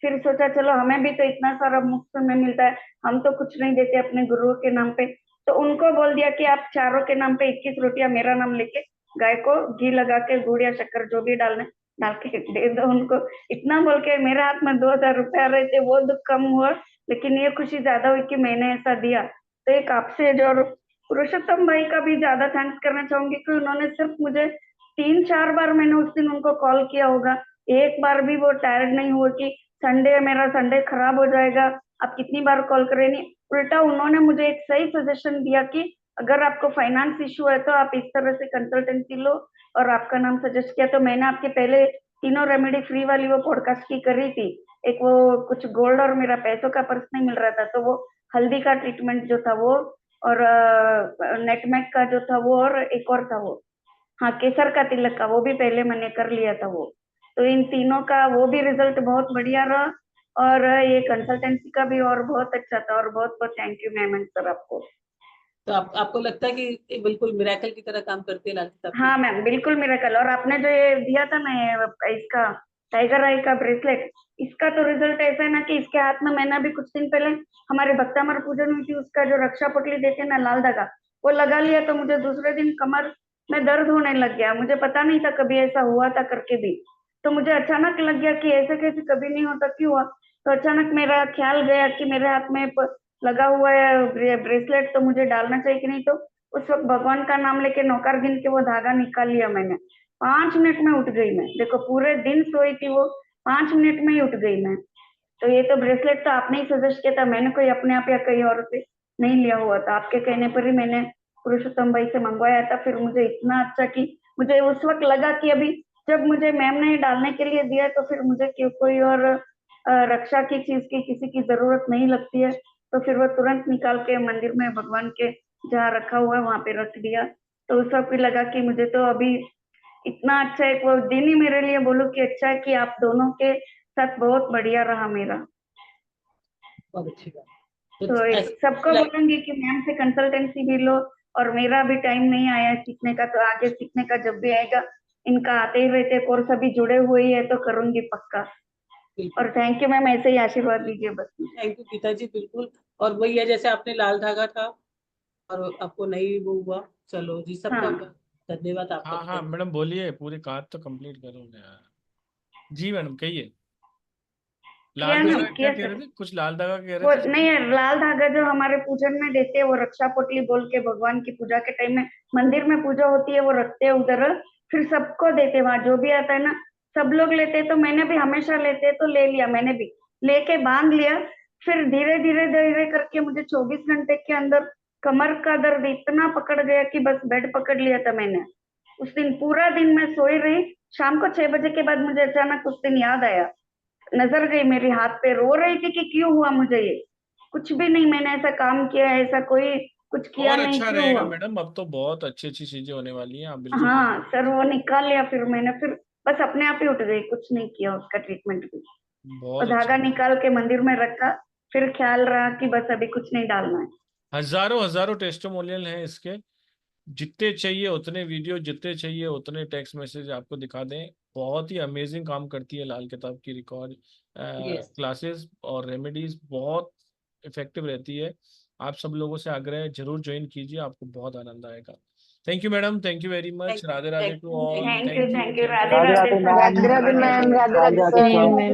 फिर सोचा चलो हमें भी तो इतना सारा मुफ्त में मिलता है, हम तो कुछ नहीं देते अपने गुरुओं के नाम पे, तो उनको बोल दिया कि आप चारों के नाम पे 21 रोटियां मेरा नाम लेके गाय को घी लगा के गुड़ या शक्कर जो भी डालने डाल के दे दो उनको। इतना बोल के मेरे हाथ में 2,000 रुपए आ रहे थे, वो दुख कम हुआ, लेकिन ये खुशी ज्यादा हुई कि मैंने ऐसा दिया। तो एक आपसे जो, और पुरुषोत्तम भाई का भी ज्यादा थैंक्स करना चाहूंगी कि उन्होंने सिर्फ मुझे 3-4 बार मैंने उस दिन उनको कॉल किया होगा, एक बार भी वो टायर्ड नहीं हुआ कि संडे है मेरा, संडे खराब हो जाएगा, आप कितनी बार कॉल करें, नहीं उल्टा उन्होंने मुझे एक सही सजेशन दिया कि अगर आपको फाइनेंस इशू है तो आप इस तरह से कंसल्टेंसी लो, और आपका नाम सजेस्ट किया, तो मैंने आपके पहले तीनों रेमेडी फ्री वाली वो पॉडकास्ट की करी थी, एक वो कुछ गोल्ड और मेरा पैसों का पर्स नहीं मिल रहा था तो वो हल्दी का ट्रीटमेंट जो था वो, और नेटमेक का जो था वो, और एक और था वो, हाँ केसर का तिलक का, वो भी पहले मैंने कर लिया था वो, तो इन तीनों का वो भी रिजल्ट बहुत बढ़िया रहा, और ये कंसल्टेंसी का भी और बहुत अच्छा था, और बहुत बहुत थैंक यू मैम सर आपको। तो आपको लगता है कि ये बिल्कुल मिरेकल की तरह काम करते हैं लाल किताब हाँ मैम बिल्कुल मिरेकल, और आपने जो ये दिया था ना ये इसका टाइगर आई का ब्रेसलेट, इसका तो रिजल्ट ऐसा है ना कि इसके हाथ में मैंने अभी कुछ दिन पहले हमारे भक्तामर पूजन हुई थी, उसका जो रक्षा पोटली देते हैं ना लाल धागा, वो लगा लिया तो मुझे दूसरे दिन कमर में दर्द होने लग गया, मुझे पता नहीं था कभी ऐसा हुआ था करके भी, तो मुझे अचानक लग गया कि ऐसे कैसे कभी नहीं होता क्यों हुआ, तो अचानक मेरा ख्याल गया कि मेरे हाथ में लगा हुआ है ब्रेसलेट, तो मुझे डालना चाहिए कि नहीं, तो उस वक्त भगवान का नाम लेके नौकर गिन के वो धागा निकाल लिया मैंने, 5 मिनट में उठ गई मैं, देखो पूरे दिन सोई थी वो, 5 मिनट में ही उठ गई मैं। तो ये तो ब्रेसलेट तो आपने ही सजेस्ट किया था, मैंने कोई अपने आप या कहीं और से नहीं लिया हुआ था, आपके कहने पर ही मैंने पुरुषोत्तम भाई से मंगवाया था, फिर मुझे इतना अच्छा कि मुझे उस वक्त लगा कि अभी जब मुझे मैम ने डालने के लिए दिया है, तो फिर मुझे क्यों कोई और रक्षा की चीज की किसी की जरूरत नहीं लगती है, तो फिर वो तुरंत निकाल के मंदिर में भगवान के जहाँ रखा हुआ है वहां पे रख दिया, तो उस वक्त भी लगा कि मुझे तो अभी इतना अच्छा एक वो दिन ही मेरे लिए बोलूं कि अच्छा है कि आप दोनों के साथ बहुत बढ़िया रहा मेरा। बहुत अच्छी बात। तो तो एक ऐसे सबको बोलूंगी कि मैम से कंसल्टेंसी भी लो, और मेरा भी टाइम नहीं आया है सीखने का, तो आगे सीखने का जब भी आएगा, इनका आते ही रहते कोर्स अभी जुड़े हुए ही है तो करूंगी पक्का, बिल्कुल। और थैंक यू मैम, ऐसे ही आशीर्वाद दीजिए बस। थैंक यू गीता जी, बिल्कुल। और वही है जैसे आपने लाल धागा था और आपको नहीं वो हुआ, चलो जी सबका हाँ धन्यवाद, आपका हाँ भी हाँ धन्यवाद। मैडम बोलिए, पूरी बात तो कंप्लीट करो यार। जी मैडम कहिए। किया लाल ना, धागा क्या किया कह सर। रहे थे, कुछ लाल धागा कह रहे वो थे? नहीं है, लाल धागा जो हमारे पूजन में देते हैं, वो रक्षा पोटली बोल के भगवान की पूजा के टाइम में मंदिर में पूजा होती है, वो रखते हैं उधर, फिर सबको देते हैं, वहां जो भी आता है ना सब लोग लेते हैं, तो मैंने भी हमेशा लेते हैं तो ले लिया, मैंने भी लेके बांध लिया, फिर धीरे धीरे धीरे करके मुझे 24 घंटे के अंदर कमर का दर्द इतना पकड़ गया कि बस बेड पकड़ लिया था मैंने, उस दिन पूरा दिन मैं सोई रही, शाम को 6 बजे के बाद मुझे अचानक उस दिन याद आया, नजर गई मेरे हाथ पे, रो रही थी कि क्यों हुआ मुझे ये, कुछ भी नहीं मैंने ऐसा काम किया है, ऐसा कोई कुछ किया और नहीं, अच्छा क्यों रहेगा हुआ। मैडम, अब तो बहुत अच्छी अच्छी चीजें होने वाली हैं, आप बिल्कुल हाँ सर वो निकाल लिया फिर मैंने, फिर बस अपने आप ही उठ गई, कुछ नहीं किया उसका ट्रीटमेंट भी। और बहुत धागा अच्छा। निकाल के मंदिर में रखा, फिर ख्याल रहा कि बस अभी कुछ नहीं डालना है। हजारों हजारों टेस्टिमोनियल हैं इसके, जितने चाहिए उतने वीडियो, जितने चाहिए उतने टेक्स्ट मैसेज आपको दिखा दें। बहुत ही अमेजिंग काम करती है लाल किताब की रिकॉर्ड यस। क्लासेस और रेमेडीज, बहुत इफेक्टिव रहती है। आप सब लोगों से आग्रह है जरूर ज्वाइन कीजिए, आपको बहुत आनंद आएगा। Thank you madam, thank you very much. Radhe Radhe to all. Thank you, thank Radhe you. Radhe sir. Radhe Radhe ma'am, Radhe Radhe Radhe sir. Radhe.